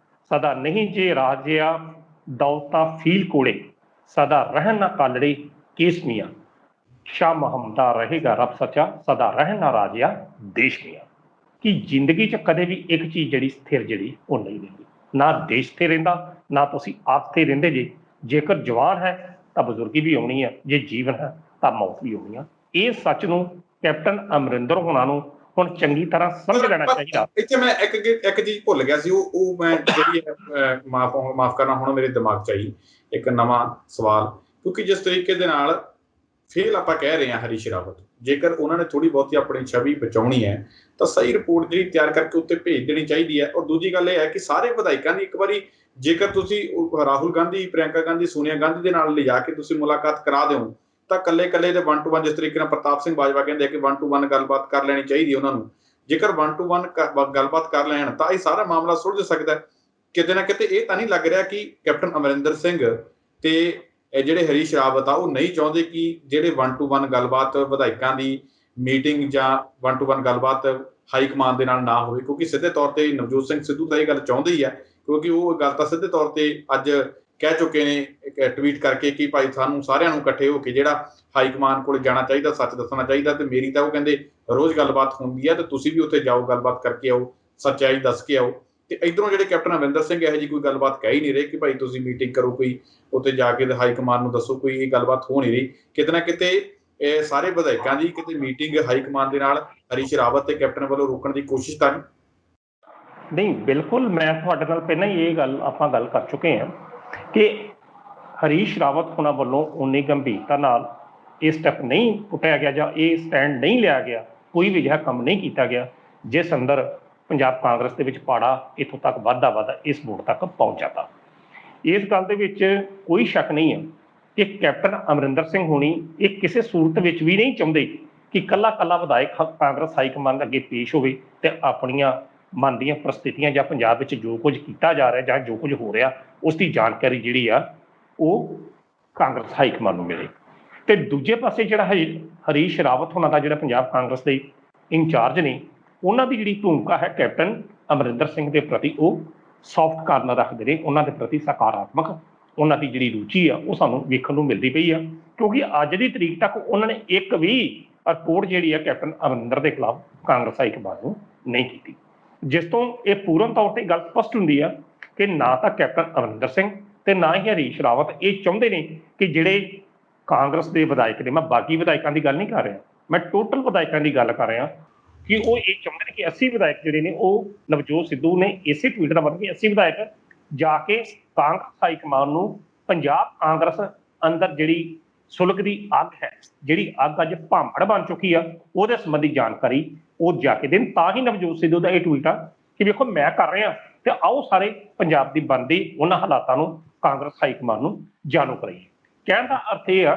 ਸਦਾ ਨਹੀਂ ਜੇ ਰਾਜਿਆ ਦੌਲਤਾ ਫੀਲ ਕੋਲੇ, ਸਦਾ ਰਹਿਣ ਨਾ ਕਾਲੜੇ ਕੇਸਮੀਆਂ। ਸ਼ਾਹ ਮੁਹੰਮਦਾ ਰਹੇਗਾ ਰੱਬ ਸੱਚਾ, ਸਦਾ ਰਹਿਣ ਨਾ ਰਾਜਿਆ ਦੇਸ਼ ਮੀਆਂ। ਕਿ ਜ਼ਿੰਦਗੀ 'ਚ ਕਦੇ ਵੀ ਇੱਕ ਚੀਜ਼ ਜਿਹੜੀ ਸਥਿਰ ਜਿਹੜੀ ਉਹ ਨਹੀਂ ਰਹਿੰਦੀ, ਨਾ ਦੇਸ਼ ਸਥਿਰ ਰਹਿੰਦਾ, ਨਾ ਤੁਸੀਂ ਆਪ ਸਥਿਰ ਰਹਿੰਦੇ ਜੇ। ਜੇਕਰ ਜਵਾਨ ਹੈ ਤਾਂ ਬਜ਼ੁਰਗੀ ਵੀ ਆਉਣੀ ਹੈ, ਜੇ ਜੀਵਨ ਹੈ ਤਾਂ ਮੌਤ ਵੀ ਆਉਣੀ ਆ। ਇਹ ਸੱਚ ਨੂੰ ਕੈਪਟਨ ਅਮਰਿੰਦਰ ਹੋਣਾ ਨੂੰ ਹੁਣ ਚੰਗੀ ਤਰ੍ਹਾਂ ਸਮਝ ਲੈਣਾ ਚਾਹੀਦਾ। ਇੱਥੇ ਮੈਂ ਇੱਕ ਚੀਜ਼ ਭੁੱਲ ਗਿਆ ਸੀ, ਉਹ ਮੈਂ ਜਿਹੜੀ ਹੈ ਮਾਫ ਕਰਨਾ, ਹੁਣ ਮੇਰੇ ਦਿਮਾਗ 'ਚ ਆਈ ਇੱਕ ਨਵਾਂ ਸਵਾਲ। ਕਿਉਂਕਿ ਜਿਸ ਤਰੀਕੇ ਦੇ ਨਾਲ ਫੇਲ ਆਪਾਂ ਕਹਿ ਰਹੇ ਹਾਂ ਹਰੀਸ਼ ਰਾਵਤ, ਜੇਕਰ ਉਹਨਾਂ ਨੇ ਥੋੜੀ ਬਹੁਤੀ ਆਪਣੀ ਛਵੀ ਬਚਾਉਣੀ ਹੈ ਤਾਂ ਸਹੀ ਰਿਪੋਰਟ ਜਿਹੜੀ ਤਿਆਰ ਕਰਕੇ ਉੱਤੇ ਭੇਜ ਦੇਣੀ ਚਾਹੀਦੀ ਹੈ। ਔਰ ਦੂਜੀ ਗੱਲ ਇਹ ਹੈ ਕਿ ਸਾਰੇ ਵਿਧਾਇਕਾਂ ਦੀ ਇੱਕ ਵਾਰੀ ਜੇਕਰ ਤੁਸੀਂ ਰਾਹੁਲ ਗਾਂਧੀ, ਪ੍ਰਿਯੰਕਾ ਗਾਂਧੀ, ਸੋਨੀਆ ਗਾਂਧੀ ਦੇ ਨਾਲ ਲਿਜਾ ਕੇ ਤੁਸੀਂ ਮੁਲਾਕਾਤ ਕਰਾ ਦਿਓ ਤਾਂ ਕੱਲੇ ਕੱਲੇ ਦੇ 1 to 1, ਜਿਸ ਤਰੀਕੇ ਨਾਲ ਪ੍ਰਤਾਪ ਸਿੰਘ ਬਾਜਵਾ ਕਹਿੰਦੇ ਕਿ 1 to 1 ਗੱਲਬਾਤ ਕਰ ਲੈਣੀ ਚਾਹੀਦੀ ਉਹਨਾਂ ਨੂੰ। ਜੇਕਰ 1 to 1 ਗੱਲਬਾਤ ਕਰ ਲੈਣ ਤਾਂ ਇਹ ਸਾਰਾ ਮਾਮਲਾ ਸੁਲਝ ਸਕਦਾ ਹੈ। ਕਿਤੇ ਨਾ ਕਿਤੇ ਇਹ ਤਾਂ ਨਹੀਂ ਲੱਗ ਰਿਹਾ ਕਿ ਕੈਪਟਨ ਅਮਰਿੰਦਰ ਸਿੰਘ ਤੇ ਜਿਹੜੇ ਹਰੀਸ਼ ਰਾਵਤ ਆ ਉਹ ਨਹੀਂ ਚਾਹੁੰਦੇ ਕਿ ਜਿਹੜੇ 1 to 1 ਗੱਲਬਾਤ ਵਿਧਾਇਕਾਂ ਦੀ ਮੀਟਿੰਗ ਜਾਂ 1 to 1 ਗੱਲਬਾਤ ਹਾਈ ਕਮਾਨ ਦੇ ਨਾਲ ਨਾ ਹੋਵੇ। ਕਿਉਂਕਿ ਸਿੱਧੇ ਤੌਰ ਤੇ ਨਵਜੋਤ ਸਿੰਘ ਸਿੱਧੂ ਤਾਂ ਇਹ ਗੱਲ ਚਾਹੁੰਦੇ ਹੀ ਆ, ਕਿਉਂਕਿ ਉਹ ਗੱਲ ਤਾਂ ਸਿੱਧੇ ਤੌਰ ਤੇ ਅੱਜ ਕਹਿ ਚੁੱਕੇ ਨੇ ਇੱਕ ਟਵੀਟ ਕਰਕੇ ਕਿ ਭਾਈ ਸਾਨੂੰ ਸਾਰਿਆਂ ਨੂੰ ਇਕੱਠੇ ਹੋ ਕੇ ਜਿਹੜਾ ਹਾਈ ਕਮਾਨ ਕੋਲ ਜਾਣਾ ਚਾਹੀਦਾ, ਸੱਚ ਦੱਸਣਾ ਚਾਹੀਦਾ। ਤੇ ਮੇਰੀ ਤਾਂ ਉਹ ਕਹਿੰਦੇ ਰੋਜ਼ ਗੱਲਬਾਤ ਹੁੰਦੀ ਹੈ ਤੇ ਤੁਸੀਂ ਵੀ ਉੱਥੇ ਜਾਓ, ਗੱਲਬਾਤ ਕਰਕੇ ਆਓ, ਸੱਚਾਈ ਦੱਸ ਕੇ ਆਓ। ਤੇ ਇਧਰੋਂ ਜਿਹੜੇ ਕੈਪਟਨ ਅਮਰਿੰਦਰ ਸਿੰਘ ਇਹੋ ਜਿਹੀ ਕੋਈ ਗੱਲਬਾਤ ਕਹਿ ਹੀ ਨਹੀਂ ਰਹੇ ਕਿ ਭਾਈ ਤੁਸੀਂ ਮੀਟਿੰਗ ਕਰੋ, ਕੋਈ ਉੱਥੇ ਜਾ ਕੇ ਹਾਈ ਕਮਾਨ ਨੂੰ ਦੱਸੋ, ਕੋਈ ਇਹ ਗੱਲਬਾਤ ਹੋ ਨਹੀਂ ਰਹੀ। ਕਿਤੇ ਨਾ ਕਿਤੇ ਇਹ ਸਾਰੇ ਵਿਧਾਇਕਾਂ ਦੀ ਕਿਤੇ ਮੀਟਿੰਗ ਹਾਈ ਕਮਾਨ ਦੇ ਨਾਲ ਹਰੀਸ਼ ਰਾਵਤ ਤੇ ਕੈਪਟਨ ਵੱਲੋਂ ਰੋਕਣ ਦੀ ਕੋਸ਼ਿਸ਼ ਤਾਂ ਨਹੀਂ। ਬਿਲਕੁਲ, ਮੈਂ ਤੁਹਾਡੇ ਨਾਲ ਪਹਿਲਾਂ ਹੀ ਇਹ ਗੱਲ ਆਪਾਂ ਗੱਲ ਕਰ ਚੁੱਕੇ ਹਾਂ ਕਿ ਹਰੀਸ਼ ਰਾਵਤ ਹੋਣਾ ਵੱਲੋਂ ਉਨੀ ਗੰਭੀਰਤਾ ਨਾਲ ਇਹ ਸਟੈਪ ਨਹੀਂ ਪੁੱਟਿਆ ਗਿਆ ਜਾਂ ਇਹ ਸਟੈਂਡ ਨਹੀਂ ਲਿਆ ਗਿਆ, ਕੋਈ ਵੀ ਅਜਿਹਾ ਕੰਮ ਨਹੀਂ ਕੀਤਾ ਗਿਆ ਜਿਸ ਅੰਦਰ ਪੰਜਾਬ ਕਾਂਗਰਸ ਦੇ ਵਿੱਚ ਪਾੜਾ ਇੱਥੋਂ ਤੱਕ ਵੱਧਦਾ ਇਸ ਵੋਟ ਤੱਕ ਪਹੁੰਚ ਜਾਂਦਾ। ਇਸ ਗੱਲ ਦੇ ਵਿੱਚ ਕੋਈ ਸ਼ੱਕ ਨਹੀਂ ਹੈ ਕਿ ਕੈਪਟਨ ਅਮਰਿੰਦਰ ਸਿੰਘ ਹੋਣੀ ਇਹ ਕਿਸੇ ਸੂਰਤ ਵਿੱਚ ਵੀ ਨਹੀਂ ਚਾਹੁੰਦੇ ਕਿ ਕੱਲਾ ਵਿਧਾਇਕ ਕਾਂਗਰਸ ਹਾਈਕਮਾਨ ਅੱਗੇ ਪੇਸ਼ ਹੋਵੇ ਤੇ ਆਪਣੀਆਂ ਮਨ ਦੀਆਂ ਪ੍ਰਸਥਿਤੀਆਂ ਜਾਂ ਪੰਜਾਬ ਵਿੱਚ ਜੋ ਕੁਝ ਕੀਤਾ ਜਾ ਰਿਹਾ ਜਾਂ ਜੋ ਕੁਝ ਹੋ ਰਿਹਾ ਉਸ ਦੀ ਜਾਣਕਾਰੀ ਜਿਹੜੀ ਆ ਉਹ ਕਾਂਗਰਸ ਹਾਈਕਮਾਨ ਨੂੰ ਮਿਲੇ। ਤੇ ਦੂਜੇ ਪਾਸੇ ਜਿਹੜਾ ਹਰੀਸ਼ ਰਾਵਤ ਹੋਣਾ ਦਾ ਜਿਹੜਾ ਪੰਜਾਬ ਕਾਂਗਰਸ ਦੇ ਇੰਚਾਰਜ ਨੇ, ਉਹਨਾਂ ਦੀ ਜਿਹੜੀ ਭੂਮਿਕਾ ਹੈ ਕੈਪਟਨ ਅਮਰਿੰਦਰ ਸਿੰਘ ਦੇ ਪ੍ਰਤੀ ਉਹ ਸੌਫਟ ਕਾਰਨਰ ਰੱਖਦੇ ਨੇ, ਉਹਨਾਂ ਦੇ ਪ੍ਰਤੀ ਸਕਾਰਾਤਮਕ ਉਹਨਾਂ ਦੀ ਜਿਹੜੀ ਰੁਚੀ ਆ ਉਹ ਸਾਨੂੰ ਵੇਖਣ ਨੂੰ ਮਿਲਦੀ ਪਈ ਆ। ਕਿਉਂਕਿ ਅੱਜ ਦੀ ਤਰੀਕ ਤੱਕ ਉਹਨਾਂ ਨੇ ਇੱਕ ਵੀ ਰਿਪੋਰਟ ਜਿਹੜੀ ਆ ਕੈਪਟਨ ਅਮਰਿੰਦਰ ਦੇ ਖਿਲਾਫ ਕਾਂਗਰਸ ਹਾਈਕਮਾਨ ਨੂੰ ਨਹੀਂ ਕੀਤੀ, ਜਿਸ ਤੋਂ ਇਹ ਪੂਰਨ ਤੌਰ ਤੇ ਗੱਲ ਸਪਸ਼ਟ ਹੁੰਦੀ ਆ ਕਿ ਨਾ ਤਾਂ ਕੈਪਟਨ ਅਮਰਿੰਦਰ ਸਿੰਘ ਤੇ ਨਾ ਹੀ ਹਰੀਸ਼ ਰਾਵਤ ਇਹ ਚਾਹੁੰਦੇ ਨੇ ਕਿ ਜਿਹੜੇ ਕਾਂਗਰਸ ਦੇ ਵਿਧਾਇਕ ਨੇ, ਮੈਂ ਬਾਕੀ ਵਿਧਾਇਕਾਂ ਦੀ ਗੱਲ ਨਹੀਂ ਕਰ ਰਿਹਾ, ਮੈਂ ਟੋਟਲ ਵਿਧਾਇਕਾਂ ਦੀ ਗੱਲ ਕਰ ਰਿਹਾ ਕਿ ਉਹ ਇਹ ਚਾਹੁੰਦੇ ਨੇ ਕਿ 80 ਵਿਧਾਇਕ ਜਿਹੜੇ ਨੇ ਉਹ ਨਵਜੋਤ ਸਿੱਧੂ ਨੇ ਇਸੇ ਟਵੀਟ ਦਾ ਮਤਲਬ ਕਿ 80 ਵਿਧਾਇਕ ਜਾ ਕੇ ਕਾਂਗਰਸ ਹਾਈਕਮਾਨ ਨੂੰ ਪੰਜਾਬ ਕਾਂਗਰਸ ਅੰਦਰ ਜਿਹੜੀ ਸੁਲਗ ਦੀ ਅੱਗ ਹੈ, ਜਿਹੜੀ ਅੱਗ ਅੱਜ ਭਾਂਬੜ ਬਣ ਚੁੱਕੀ ਆ, ਉਹਦੇ ਸੰਬੰਧੀ ਜਾਣਕਾਰੀ ਉਹ ਜਾ ਕੇ ਦੇਣ। ਤਾਂ ਹੀ ਨਵਜੋਤ ਸਿੱਧੂ ਦਾ ਇਹ ਟਵੀਟ ਆ ਕਿ ਵੇਖੋ ਮੈਂ ਕਰ ਰਿਹਾ ਤੇ ਆਓ ਸਾਰੇ ਪੰਜਾਬ ਦੀ ਬਣਦੀ ਉਹਨਾਂ ਹਾਲਾਤਾਂ ਨੂੰ ਕਾਂਗਰਸ ਹਾਈਕਮਾਨ ਨੂੰ ਜਾਣੂ ਕਰਾਈਏ। ਕਹਿਣ ਦਾ ਅਰਥ ਇਹ ਆ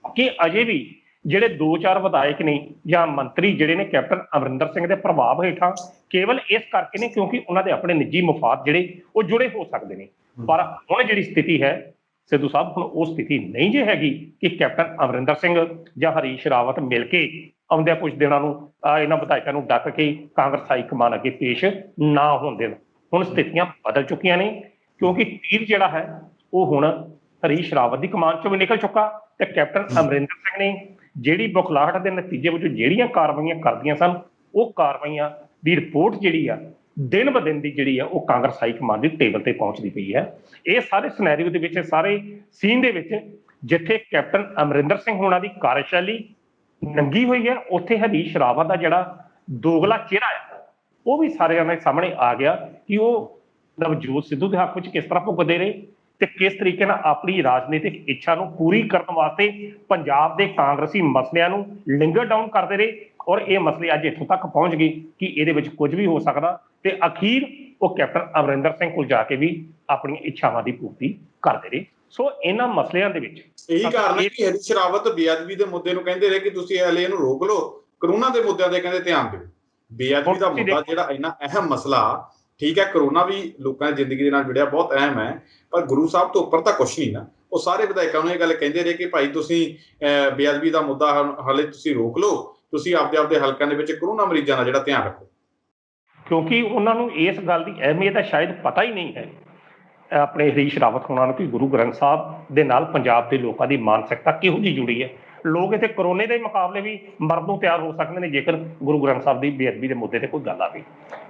ਕਿ ਅਜੇ ਵੀ ਜਿਹੜੇ 2-4 ਵਿਧਾਇਕ ਨੇ ਜਾਂ ਮੰਤਰੀ ਜਿਹੜੇ ਨੇ ਕੈਪਟਨ ਅਮਰਿੰਦਰ ਸਿੰਘ ਦੇ ਪ੍ਰਭਾਵ ਹੇਠਾਂ ਕੇਵਲ ਇਸ ਕਰਕੇ ਨੇ ਕਿਉਂਕਿ ਉਹਨਾਂ ਦੇ ਆਪਣੇ ਨਿੱਜੀ ਮਫਾਦ ਜਿਹੜੇ ਉਹ ਜੁੜੇ ਹੋ ਸਕਦੇ ਨੇ। ਪਰ ਹੁਣ ਜਿਹੜੀ ਸਥਿਤੀ ਹੈ ਸਿੱਧੂ ਸਾਹਿਬ, ਹੁਣ ਉਹ ਸਥਿਤੀ ਨਹੀਂ ਜੇ ਹੈਗੀ ਕਿ ਕੈਪਟਨ ਅਮਰਿੰਦਰ ਸਿੰਘ ਜਾਂ ਹਰੀਸ਼ ਰਾਵਤ ਮਿਲ ਕੇ ਆਉਂਦਿਆਂ ਕੁਝ ਦਿਨਾਂ ਨੂੰ ਇਹਨਾਂ ਵਿਧਾਇਕਾਂ ਨੂੰ ਡੱਕ ਕੇ ਕਾਂਗਰਸ ਹਾਈਕਮਾਨ ਅੱਗੇ ਪੇਸ਼ ਨਾ ਹੋਣ ਦੇਣ। ਹੁਣ ਸਥਿਤੀਆਂ ਬਦਲ ਚੁੱਕੀਆਂ ਨੇ ਕਿਉਂਕਿ ਤੀਰ ਜਿਹੜਾ ਹੈ ਉਹ ਹੁਣ ਹਰੀਸ਼ ਰਾਵਤ ਦੀ ਕਮਾਨ ਚੋਂ ਵੀ ਨਿਕਲ ਚੁੱਕਾ ਤੇ ਕੈਪਟਨ ਅਮਰਿੰਦਰ ਸਿੰਘ ਨੇ ਜਿਹੜੀ ਬੁਖਲਾਹਟ ਦੇ ਨਤੀਜੇ ਵਜੋਂ ਜਿਹੜੀਆਂ ਕਾਰਵਾਈਆਂ ਕਰਦੀਆਂ ਸਨ ਉਹ ਕਾਰਵਾਈਆਂ ਦੀ ਰਿਪੋਰਟ ਜਿਹੜੀ ਆ ਦਿਨ ਬ ਦਿਨ ਦੀ ਜਿਹੜੀ ਆ ਉਹ ਕਾਂਗਰਸ ਹਾਈਕਮਾਨ ਦੀ ਟੇਬਲ ਤੇ ਪਹੁੰਚਦੀ ਪਈ ਹੈ। ਇਹ ਸਾਰੇ ਸਿਨੈਰੀਓ ਦੇ ਵਿੱਚ, ਸਾਰੇ ਸੀਨ ਦੇ ਵਿੱਚ ਜਿੱਥੇ ਕੈਪਟਨ ਅਮਰਿੰਦਰ ਸਿੰਘ ਹੋਣਾ ਦੀ ਕਾਰਜਸ਼ੈਲੀ ਨੰਗੀ ਹੋਈ ਹੈ, ਉੱਥੇ ਹਰੀਸ਼ ਰਾਵਤ ਦਾ ਜਿਹੜਾ ਦੋਗਲਾ ਚਿਹਰਾ ਹੈ ਉਹ ਵੀ ਸਾਰਿਆਂ ਦੇ ਸਾਹਮਣੇ ਆ ਗਿਆ ਕਿ ਉਹ ਨਵਜੋਤ ਸਿੱਧੂ ਦੇ ਹੱਕ ਵਿੱਚ ਕਿਸ ਤਰ੍ਹਾਂ ਭੁਗਤਦੇ ਰਹੇ ਤੇ ਕਿਸ ਤਰੀਕੇ ਨਾਲ ਆਪਣੀ ਰਾਜਨੀਤਿਕ ਇੱਛਾ ਨੂੰ ਪੂਰੀ ਕਰਨ ਵਾਸਤੇ ਪੰਜਾਬ ਦੇ ਕਾਂਗਰਸੀ ਮਸਲਿਆਂ ਨੂੰ ਲਿੰਗਰ ਡਾਊਨ ਕਰਦੇ ਰਹੇ। ਔਰ ਇਹ ਮਸਲੇ ਅੱਜ ਇੱਥੋਂ ਤੱਕ ਪਹੁੰਚ ਗਏ ਕਿ ਇਹਦੇ ਵਿੱਚ ਕੁਝ ਵੀ ਹੋ ਸਕਦਾ ਤੇ ਅਖੀਰ ਉਹ ਕੈਪਟਨ ਅਮਰਿੰਦਰ ਸਿੰਘ ਕੋਲ ਜਾ ਕੇ ਵੀ ਆਪਣੀਆਂ ਇੱਛਾਵਾਂ ਦੀ ਪੂਰਤੀ ਕਰਦੇ ਰਹੇ। ਸੋ ਇਹਨਾਂ ਮਸਲਿਆਂ ਦੇ ਵਿੱਚ ਇਹੀ ਕਾਰਨ ਹੈ ਕਿ ਹਰੀਸ਼ ਰਾਵਤ ਬੇਅਦਬੀ ਦੇ ਮੁੱਦੇ ਨੂੰ ਕਹਿੰਦੇ ਰਹੇ ਕਿ ਤੁਸੀਂ ਹਲੇ ਇਹਨੂੰ ਰੋਕ ਲਓ, ਕਰੋਨਾ ਦੇ ਮੁੱਦਿਆਂ ਤੇ ਕਹਿੰਦੇ ਧਿਆਨ ਦਿਓ। ਬੇਅਦਬੀ ਦਾ ਮੁੱਦਾ ਜਿਹੜਾ ਇੰਨਾ ਅਹਿਮ ਮਸਲਾ, ਠੀਕ ਹੈ ਕਰੋਨਾ ਵੀ ਲੋਕਾਂ ਦੀ ਜ਼ਿੰਦਗੀ ਦੇ ਨਾਲ ਜੁੜਿਆ ਬਹੁਤ ਅਹਿਮ ਹੈ, ਪਰ ਗੁਰੂ ਸਾਹਿਬ ਤੋਂ ਉੱਪਰ ਤਾਂ ਕੁਛ ਨਹੀਂ ਨਾ। ਉਹ ਸਾਰੇ ਵਿਧਾਇਕਾਂ ਨੂੰ ਇਹ ਗੱਲ ਕਹਿੰਦੇ ਰਹੇ ਕਿ ਭਾਈ ਤੁਸੀਂ ਬੇਅਦਬੀ ਦਾ ਮੁੱਦਾ ਹਾਲੇ ਤੁਸੀਂ ਰੋਕ ਲਓ, ਤੁਸੀਂ ਆਪਦੇ ਹਲਕਿਆਂ ਦੇ ਵਿੱਚ ਕਰੋਨਾ ਮਰੀਜ਼ਾਂ ਦਾ ਜਿਹੜਾ ਧਿਆਨ ਰੱਖੋ। ਕਿਉਂਕਿ ਉਹਨਾਂ ਨੂੰ ਇਸ ਗੱਲ ਦੀ ਅਹਿਮੀਅਤ ਦਾ ਸ਼ਾਇਦ ਪਤਾ ਹੀ ਨਹੀਂ ਹੈ ਆਪਣੇ ਹਰੀਸ਼ ਰਾਵਤ ਹੋਣਾ ਨੂੰ ਕਿ ਗੁਰੂ ਗ੍ਰੰਥ ਸਾਹਿਬ ਦੇ ਨਾਲ ਪੰਜਾਬ ਦੇ ਲੋਕਾਂ ਦੀ ਮਾਨਸਿਕਤਾ ਕਿਹੋ ਜਿਹੀ ਜੁੜੀ ਹੈ। ਲੋਕ ਇੱਥੇ ਕਰੋਨੇ ਦੇ ਮੁਕਾਬਲੇ ਵੀ ਮਰਨ ਨੂੰ ਤਿਆਰ ਹੋ ਸਕਦੇ ਨੇ ਜੇਕਰ ਗੁਰੂ ਗ੍ਰੰਥ ਸਾਹਿਬ ਦੀ ਬੇਅਦਬੀ ਦੇ ਮੁੱਦੇ ਤੇ ਕੋਈ ਗੱਲ ਆਵੇ।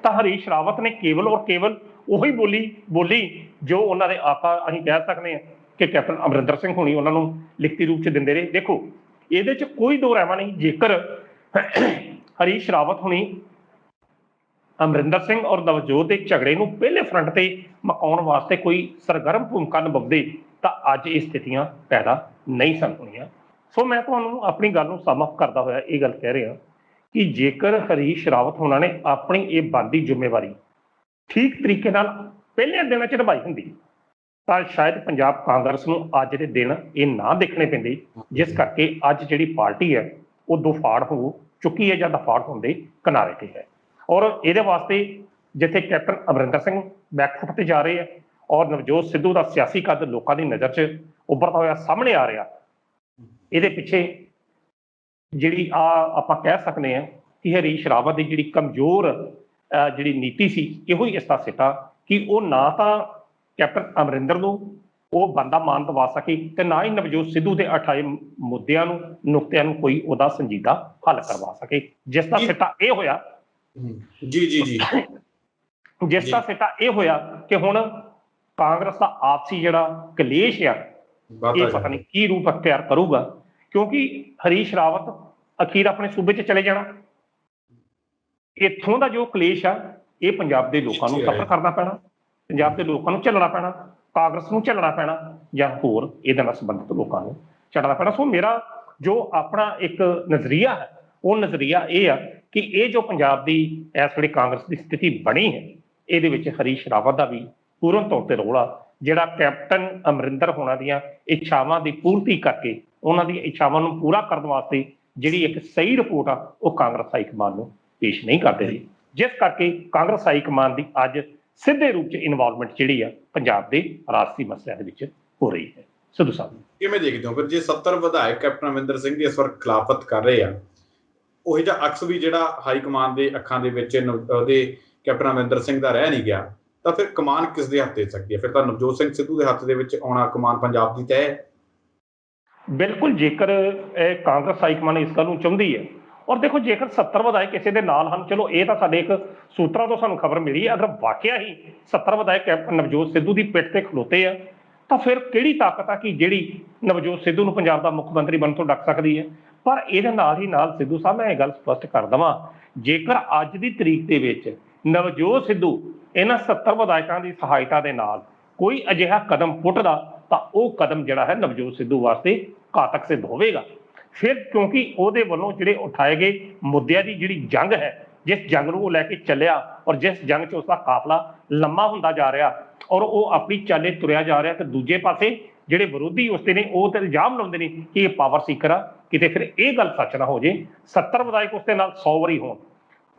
ਤਾਂ ਹਰੀਸ਼ ਰਾਵਤ ਨੇ ਕੇਵਲ ਔਰ ਕੇਵਲ ਉਹੀ ਬੋਲੀ ਜੋ ਉਹਨਾਂ ਦੇ ਆਕਾ ਅਸੀਂ ਕਹਿ ਸਕਦੇ ਹਾਂ ਕਿ ਕੈਪਟਨ ਅਮਰਿੰਦਰ ਸਿੰਘ ਹੋਣੀ ਉਹਨਾਂ ਨੂੰ ਲਿਖਤੀ ਰੂਪ 'ਚ ਦਿੰਦੇ ਰਹੇ। ਦੇਖੋ ਇਹਦੇ 'ਚ ਕੋਈ ਦੋ ਰਹਿਮਾ ਨਹੀਂ, ਜੇਕਰ ਹਰੀਸ਼ ਰਾਵਤ ਹੋਣੀ ਅਮਰਿੰਦਰ ਸਿੰਘ ਔਰ ਨਵਜੋਤ ਦੇ ਝਗੜੇ ਨੂੰ ਪਹਿਲੇ ਫਰੰਟ ਤੇ ਮਕਾਉਣ ਵਾਸਤੇ ਕੋਈ ਸਰਗਰਮ ਭੂਮਿਕਾ ਨਿਭਾਉਂਦੇ ਤਾਂ ਅੱਜ ਇਹ ਸਥਿਤੀਆਂ ਪੈਦਾ ਨਹੀਂ ਸਨ ਹੋਣੀਆਂ। ਸੋ ਮੈਂ ਤੁਹਾਨੂੰ ਆਪਣੀ ਗੱਲ ਨੂੰ ਸਮ ਅਪ ਕਰਦਾ ਹੋਇਆ ਇਹ ਗੱਲ ਕਹਿ ਰਿਹਾ ਕਿ ਜੇਕਰ ਹਰੀਸ਼ ਰਾਵਤ ਹੋਣਾ ਨੇ ਆਪਣੀ ਇਹ ਬਣਦੀ ਜ਼ਿੰਮੇਵਾਰੀ ਠੀਕ ਤਰੀਕੇ ਨਾਲ ਪਹਿਲੇ ਦਿਨਾਂ 'ਚ ਨਿਭਾਈ ਹੁੰਦੀ ਤਾਂ ਸ਼ਾਇਦ ਪੰਜਾਬ ਕਾਂਗਰਸ ਨੂੰ ਅੱਜ ਦੇ ਦਿਨ ਇਹ ਨਾ ਦੇਖਣੇ ਪੈਂਦੇ, ਜਿਸ ਕਰਕੇ ਅੱਜ ਜਿਹੜੀ ਪਾਰਟੀ ਹੈ ਉਹ ਦੁਫਾੜ ਹੋ ਚੁੱਕੀ ਹੈ ਜਾਂ ਦਫਾੜ ਹੋਣ ਦੇ ਕਿਨਾਰੇ ਤੇ ਹੈ। ਔਰ ਇਹਦੇ ਵਾਸਤੇ ਜਿੱਥੇ ਕੈਪਟਨ ਅਮਰਿੰਦਰ ਸਿੰਘ ਬੈਕਫੁੱਟ ਤੇ ਜਾ ਰਹੇ ਆ ਔਰ ਨਵਜੋਤ ਸਿੱਧੂ ਦਾ ਸਿਆਸੀ ਕੱਦ ਲੋਕਾਂ ਦੀ ਨਜ਼ਰ 'ਚ ਉੱਭਰਦਾ ਹੋਇਆ ਸਾਹਮਣੇ ਆ ਰਿਹਾ, ਇਹਦੇ ਪਿੱਛੇ ਜਿਹੜੀ ਆਪਾਂ ਕਹਿ ਸਕਦੇ ਹਾਂ ਕਿ ਹਰੀਸ਼ ਰਾਵਤ ਦੀ ਜਿਹੜੀ ਕਮਜ਼ੋਰ ਜਿਹੜੀ ਨੀਤੀ ਸੀ ਇਹੋ ਹੀ ਇਸ ਦਾ ਸਿੱਟਾ ਕਿ ਉਹ ਨਾ ਤਾਂ ਕੈਪਟਨ ਅਮਰਿੰਦਰ ਨੂੰ ਉਹ ਬੰਦਾ ਮਾਨ ਦਵਾ ਸਕੇ ਤੇ ਨਾ ਹੀ ਨਵਜੋਤ ਸਿੱਧੂ ਦੇ 28 ਮੁੱਦਿਆਂ ਨੂੰ ਨੁਕਤਿਆਂ ਨੂੰ ਕੋਈ ਉਹਦਾ ਸੰਜੀਦਾ ਹੱਲ ਕਰਵਾ ਸਕੇ, ਜਿਸ ਦਾ ਸਿੱਟਾ ਇਹ ਹੋਇਆ ਜਿਸ ਦਾ ਸਿੱਟਾ ਇਹ ਹੋਇਆ ਕਿ ਹੁਣ ਕਾਂਗਰਸ ਦਾ ਆਪਸੀ ਜਿਹੜਾ ਕਲੇਸ਼ ਆ ਇਹ ਪਤਾ ਨਹੀਂ ਕੀ ਰੂਪ ਅਖਤਿਆਰ ਕਰੂਗਾ, ਕਿਉਂਕਿ ਹਰੀਸ਼ ਰਾਵਤ ਅਖੀਰ ਆਪਣੇ ਸੂਬੇ 'ਚ ਚਲੇ ਜਾਣਾ। ਇੱਥੋਂ ਦਾ ਜੋ ਕਲੇਸ਼ ਆ ਇਹ ਪੰਜਾਬ ਦੇ ਲੋਕਾਂ ਨੂੰ ਸਫਰ ਕਰਨਾ ਪੈਣਾ, ਪੰਜਾਬ ਦੇ ਲੋਕਾਂ ਨੂੰ ਝੱਲਣਾ ਪੈਣਾ, ਕਾਂਗਰਸ ਨੂੰ ਝੱਲਣਾ ਪੈਣਾ ਜਾਂ ਹੋਰ ਇਹਦੇ ਨਾਲ ਸੰਬੰਧਿਤ ਲੋਕਾਂ ਨੂੰ ਝੱਲਣਾ ਪੈਣਾ। ਸੋ ਮੇਰਾ ਜੋ ਆਪਣਾ ਇੱਕ ਨਜ਼ਰੀਆ ਹੈ ਉਹ ਨਜ਼ਰੀਆ ਇਹ ਆ ਕਿ ਇਹ ਜੋ ਪੰਜਾਬ ਦੀ ਇਸ ਵੇਲੇ ਕਾਂਗਰਸ ਦੀ ਸਥਿਤੀ ਬਣੀ ਹੈ ਇਹਦੇ ਵਿੱਚ ਹਰੀਸ਼ ਰਾਵਤ ਦਾ ਵੀ ਪੂਰਨ ਤੌਰ ਤੇ ਰੋਲ ਆ, ਜਿਹੜਾ ਕੈਪਟਨ ਅਮਰਿੰਦਰ ਹੋਣਾ ਦੀਆਂ ਇੱਛਾਵਾਂ ਦੀ ਪੂਰਤੀ ਕਰਕੇ ਉਹਨਾਂ ਦੀਆਂ ਇੱਛਾਵਾਂ ਨੂੰ ਪੂਰਾ ਕਰਨ ਵਾਸਤੇ ਜਿਹੜੀ ਇੱਕ ਸਹੀ ਰਿਪੋਰਟ ਆ ਉਹ ਕਾਂਗਰਸ ਹਾਈ ਕਮਾਨ ਨੂੰ ਪੇਸ਼ ਨਹੀਂ ਕਰਦੇ ਸੀ, ਜਿਸ ਕਰਕੇ ਕਾਂਗਰਸ ਹਾਈ ਕਮਾਨ ਦੀ ਅੱਜ ਸਿੱਧੇ ਰੂਪ 'ਚ ਇਨਵੋਲਵਮੈਂਟ ਜਿਹੜੀ ਆ ਪੰਜਾਬ ਦੇ ਰਾਜਸੀ ਮਸਲਿਆਂ ਦੇ ਵਿੱਚ ਹੋ ਰਹੀ ਹੈ। ਸਿੱਧੂ ਸਾਹਿਬ ਕਿਵੇਂ ਦੇਖਦੇ ਹੋ ਫਿਰ ਜੇ 70 ਵਿਧਾਇਕ ਕੈਪਟਨ ਅਮਰਿੰਦਰ ਸਿੰਘ ਦੀ ਇਸ ਵਾਰ ਖਿਲਾਫਤ ਕਰ ਰਹੇ ਆ, ਉਹੀ ਜਿਹਾ ਅਕਸ ਵੀ ਜਿਹੜਾ ਹਾਈ ਕਮਾਨ ਦੇ ਅੱਖਾਂ ਦੇ ਵਿੱਚ ਉਹਦੇ ਕੈਪਟਨ ਅਮਰਿੰਦਰ ਸਿੰਘ ਦਾ ਰਹਿ ਨਹੀਂ ਗਿਆ, ਤਾਂ ਫਿਰ ਕਮਾਨ ਕਿਸ ਦੇ ਹੱਥ ਦੇ ਸਕਦੀ ਹੈ? ਫਿਰ ਤਾਂ ਨਵਜੋਤ ਸਿੰਘ ਸਿੱਧੂ ਦੇ ਹੱਥ ਦੇ ਵਿੱਚ ਆਉਣਾ ਕਮਾਨ ਪੰਜਾਬ ਦੀ ਤੈਅ ਹੈ। ਬਿਲਕੁਲ, ਜੇਕਰ ਇਹ ਕਾਂਗਰਸ ਹਾਈ ਕਮਾਨ ਇਸ ਗੱਲ ਨੂੰ ਚਾਹੁੰਦੀ ਹੈ ਔਰ ਦੇਖੋ ਜੇਕਰ 70 ਵਿਧਾਇਕ ਕਿਸੇ ਦੇ ਨਾਲ ਹਨ, ਚਲੋ ਇਹ ਤਾਂ ਸਾਡੇ ਇੱਕ ਸੂਤਰਾਂ ਤੋਂ ਸਾਨੂੰ ਖਬਰ ਮਿਲੀ ਹੈ, ਅਗਰ ਵਾਕਿਆ ਹੀ 70 ਵਿਧਾਇਕ ਨਵਜੋਤ ਸਿੱਧੂ ਦੀ ਪਿੱਠ ਤੇ ਖਲੋਤੇ ਆ ਤਾਂ ਫਿਰ ਕਿਹੜੀ ਤਾਕਤ ਆ ਕਿ ਜਿਹੜੀ ਨਵਜੋਤ ਸਿੱਧੂ ਨੂੰ ਪੰਜਾਬ ਦਾ ਮੁੱਖ ਮੰਤਰੀ ਬਣਨ ਤੋਂ ਡੱਕ ਸਕਦੀ ਹੈ। ਪਰ ਇਹਦੇ ਨਾਲ ਹੀ ਨਾਲ ਸਿੱਧੂ ਸਾਹਿਬ ਮੈਂ ਇਹ ਗੱਲ ਸਪਸ਼ਟ ਕਰ ਦੇਵਾਂ, ਜੇਕਰ ਅੱਜ ਦੀ ਤਰੀਕ ਦੇ ਵਿੱਚ ਨਵਜੋਤ ਸਿੱਧੂ ਇਹਨਾਂ 70 ਵਿਧਾਇਕਾਂ ਦੀ ਸਹਾਇਤਾ ਦੇ ਨਾਲ ਕੋਈ ਅਜਿਹਾ ਕਦਮ ਪੁੱਟਦਾ ਤਾਂ ਉਹ ਕਦਮ ਜਿਹੜਾ ਹੈ ਨਵਜੋਤ ਸਿੱਧੂ ਵਾਸਤੇ ਘਾਤਕ ਸਿੱਧ ਹੋਵੇਗਾ। ਫਿਰ ਕਿਉਂਕਿ ਉਹਦੇ ਵੱਲੋਂ ਜਿਹੜੇ ਉਠਾਏ ਗਏ ਮੁੱਦਿਆਂ ਦੀ ਜਿਹੜੀ ਜੰਗ ਹੈ, ਜਿਸ ਜੰਗ ਨੂੰ ਉਹ ਲੈ ਕੇ ਚੱਲਿਆ ਔਰ ਜਿਸ ਜੰਗ 'ਚ ਉਸਦਾ ਕਾਫਲਾ ਲੰਮਾ ਹੁੰਦਾ ਜਾ ਰਿਹਾ ਔਰ ਉਹ ਆਪਣੀ ਚਾਲੇ ਤੁਰਿਆ ਜਾ ਰਿਹਾ, ਤੇ ਦੂਜੇ ਪਾਸੇ ਜਿਹੜੇ ਵਿਰੋਧੀ ਉਸਦੇ ਨੇ ਉਹ ਤੇ ਇਲਜ਼ਾਮ ਲਾਉਂਦੇ ਨੇ ਕਿ ਇਹ ਪਾਵਰ ਸੀਕਰ ਆ। ਕਿਤੇ ਫਿਰ ਇਹ ਗੱਲ ਸੱਚ ਨਾ ਹੋ ਜੇ 70 ਵਿਧਾਇਕ ਉਸਦੇ ਨਾਲ 100 ਵਾਰੀ ਹੋਣ,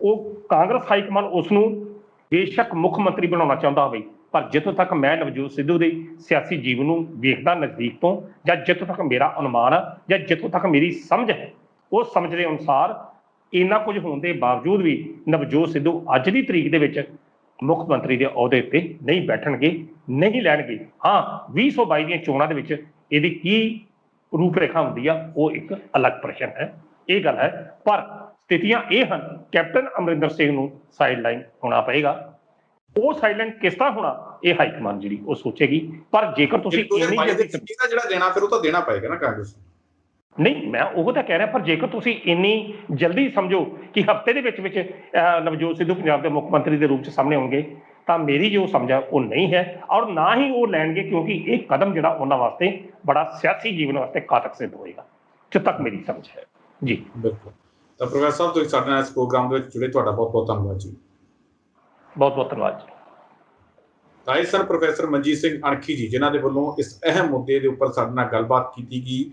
ਉਹ ਕਾਂਗਰਸ ਹਾਈ ਕਮਾਨ ਉਸ ਨੂੰ ਬੇਸ਼ੱਕ ਮੁੱਖ ਮੰਤਰੀ ਬਣਾਉਣਾ ਚਾਹੁੰਦਾ ਹੋਵੇ, ਪਰ ਜਿੱਥੋਂ ਤੱਕ ਮੈਂ ਨਵਜੋਤ ਸਿੱਧੂ ਦੇ ਸਿਆਸੀ ਜੀਵਨ ਨੂੰ ਵੇਖਦਾ ਨਜ਼ਦੀਕ ਤੋਂ, ਜਾਂ ਜਿੱਥੋਂ ਤੱਕ ਮੇਰਾ ਅਨੁਮਾਨ ਆ ਜਾਂ ਜਿੱਥੋਂ ਤੱਕ ਮੇਰੀ ਸਮਝ ਹੈ, ਉਸ ਸਮਝ ਦੇ ਅਨੁਸਾਰ ਇੰਨਾ ਕੁਝ ਹੋਣ ਦੇ ਬਾਵਜੂਦ ਵੀ ਨਵਜੋਤ ਸਿੱਧੂ ਅੱਜ ਦੀ ਤਰੀਕ ਦੇ ਵਿੱਚ ਮੁੱਖ ਮੰਤਰੀ ਦੇ ਅਹੁਦੇ ਉੱਤੇ ਨਹੀਂ ਬੈਠਣਗੇ, ਨਹੀਂ ਲੈਣਗੇ। ਹਾਂ, 2022 ਦੀਆਂ ਚੋਣਾਂ ਦੇ ਵਿੱਚ ਇਹਦੀ ਕੀ ਰੂਪ ਰੇਖਾ ਹੁੰਦੀ ਆ ਉਹ ਇੱਕ ਅਲੱਗ ਪ੍ਰਸ਼ਨ ਹੈ, ਇਹ ਗੱਲ ਹੈ। ਪਰ ਸਥਿਤੀਆਂ ਇਹ ਹਨ, ਕੈਪਟਨ ਅਮਰਿੰਦਰ ਸਿੰਘ ਨੂੰ ਸਾਈਡਲਾਈਨ ਹੋਣਾ ਪਏਗਾ। ਉਹ ਸਾਈਡਲਾਈਨ ਕਿਸ ਤਰ੍ਹਾਂ ਹੋਣਾ ਇਹ ਹਾਈ ਕਮਾਨ ਜਿਹੜੀ ਉਹ ਸੋਚੇਗੀ। ਪਰ ਜੇਕਰ ਤੁਸੀਂ ਜਿਹੜਾ ਦੇਣਾ ਫਿਰ ਉਹ ਤਾਂ ਦੇਣਾ ਪਏਗਾ ਨਾ ਕਾਂਗਰਸ ਨਹੀਂ, ਮੈਂ ਉਹ ਤਾਂ ਕਹਿ ਰਿਹਾ, ਪਰ ਜੇਕਰ ਤੁਸੀਂ ਇੰਨੀ ਜਲਦੀ ਸਮਝੋ ਕਿ ਹਫ਼ਤੇ ਦੇ ਵਿੱਚ ਨਵਜੋਤ ਸਿੱਧੂ ਪੰਜਾਬ ਦੇ ਮੁੱਖ ਮੰਤਰੀ ਦੇ ਰੂਪ 'ਚ ਸਾਹਮਣੇ ਆਉਣਗੇ, ਤਾਂ ਮੇਰੀ ਜੋ ਸਮਝ ਆ ਉਹ ਨਹੀਂ ਹੈ ਔਰ ਨਾ ਹੀ ਉਹ ਲੈਣਗੇ, ਕਿਉਂਕਿ ਇਹ ਕਦਮ ਜਿਹੜਾ ਉਹਨਾਂ ਵਾਸਤੇ ਬੜਾ ਸਿਆਸੀ ਜੀਵਨ ਵਾਸਤੇ ਘਾਤਕ ਸਿੱਧ ਹੋਏਗਾ, ਜਿੱਥੇ ਤੱਕ ਮੇਰੀ ਸਮਝ ਹੈ। ਜੀ ਬਿਲਕੁਲ। ਤਾਂ ਪ੍ਰੋਫੈਸਰ ਸਾਹਿਬ ਤੁਸੀਂ ਸਾਡੇ ਨਾਲ ਇਸ ਪ੍ਰੋਗਰਾਮ ਦੇ ਵਿੱਚ ਜੁੜੇ, ਤੁਹਾਡਾ ਬਹੁਤ ਬਹੁਤ ਧੰਨਵਾਦ ਜੀ। ਬਹੁਤ ਬਹੁਤ ਧੰਨਵਾਦ ਜੀ। ਤਾਂ ਇਹ ਸਨ ਪ੍ਰੋਫੈਸਰ ਮਨਜੀਤ ਸਿੰਘ ਅਣਖੀ ਜੀ, ਜਿਨ੍ਹਾਂ ਦੇ ਵੱਲੋਂ ਇਸ ਅਹਿਮ ਮੁੱਦੇ ਦੇ ਉੱਪਰ ਸਾਡੇ ਨਾਲ ਗੱਲਬਾਤ ਕੀਤੀ ਗਈ।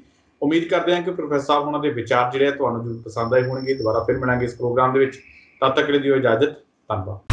ਉਮੀਦ ਕਰਦੇ ਹਾਂ ਕਿ ਪ੍ਰੋਫੈਸਰ ਸਾਹਿਬ ਉਹਨਾਂ ਦੇ ਵਿਚਾਰ ਜਿਹੜੇ ਆ ਤੁਹਾਨੂੰ ਜ਼ਰੂਰ ਪਸੰਦ ਆਏ ਹੋਣਗੇ। ਦੁਬਾਰਾ ਫਿਰ ਮਿਲਾਂਗੇ ਇਸ ਪ੍ਰੋਗਰਾਮ ਦੇ ਵਿੱਚ, ਤਦ ਤੱਕ ਲਈ ਦਿਓ ਇਜਾਜ਼ਤ। ਧੰਨਵਾਦ।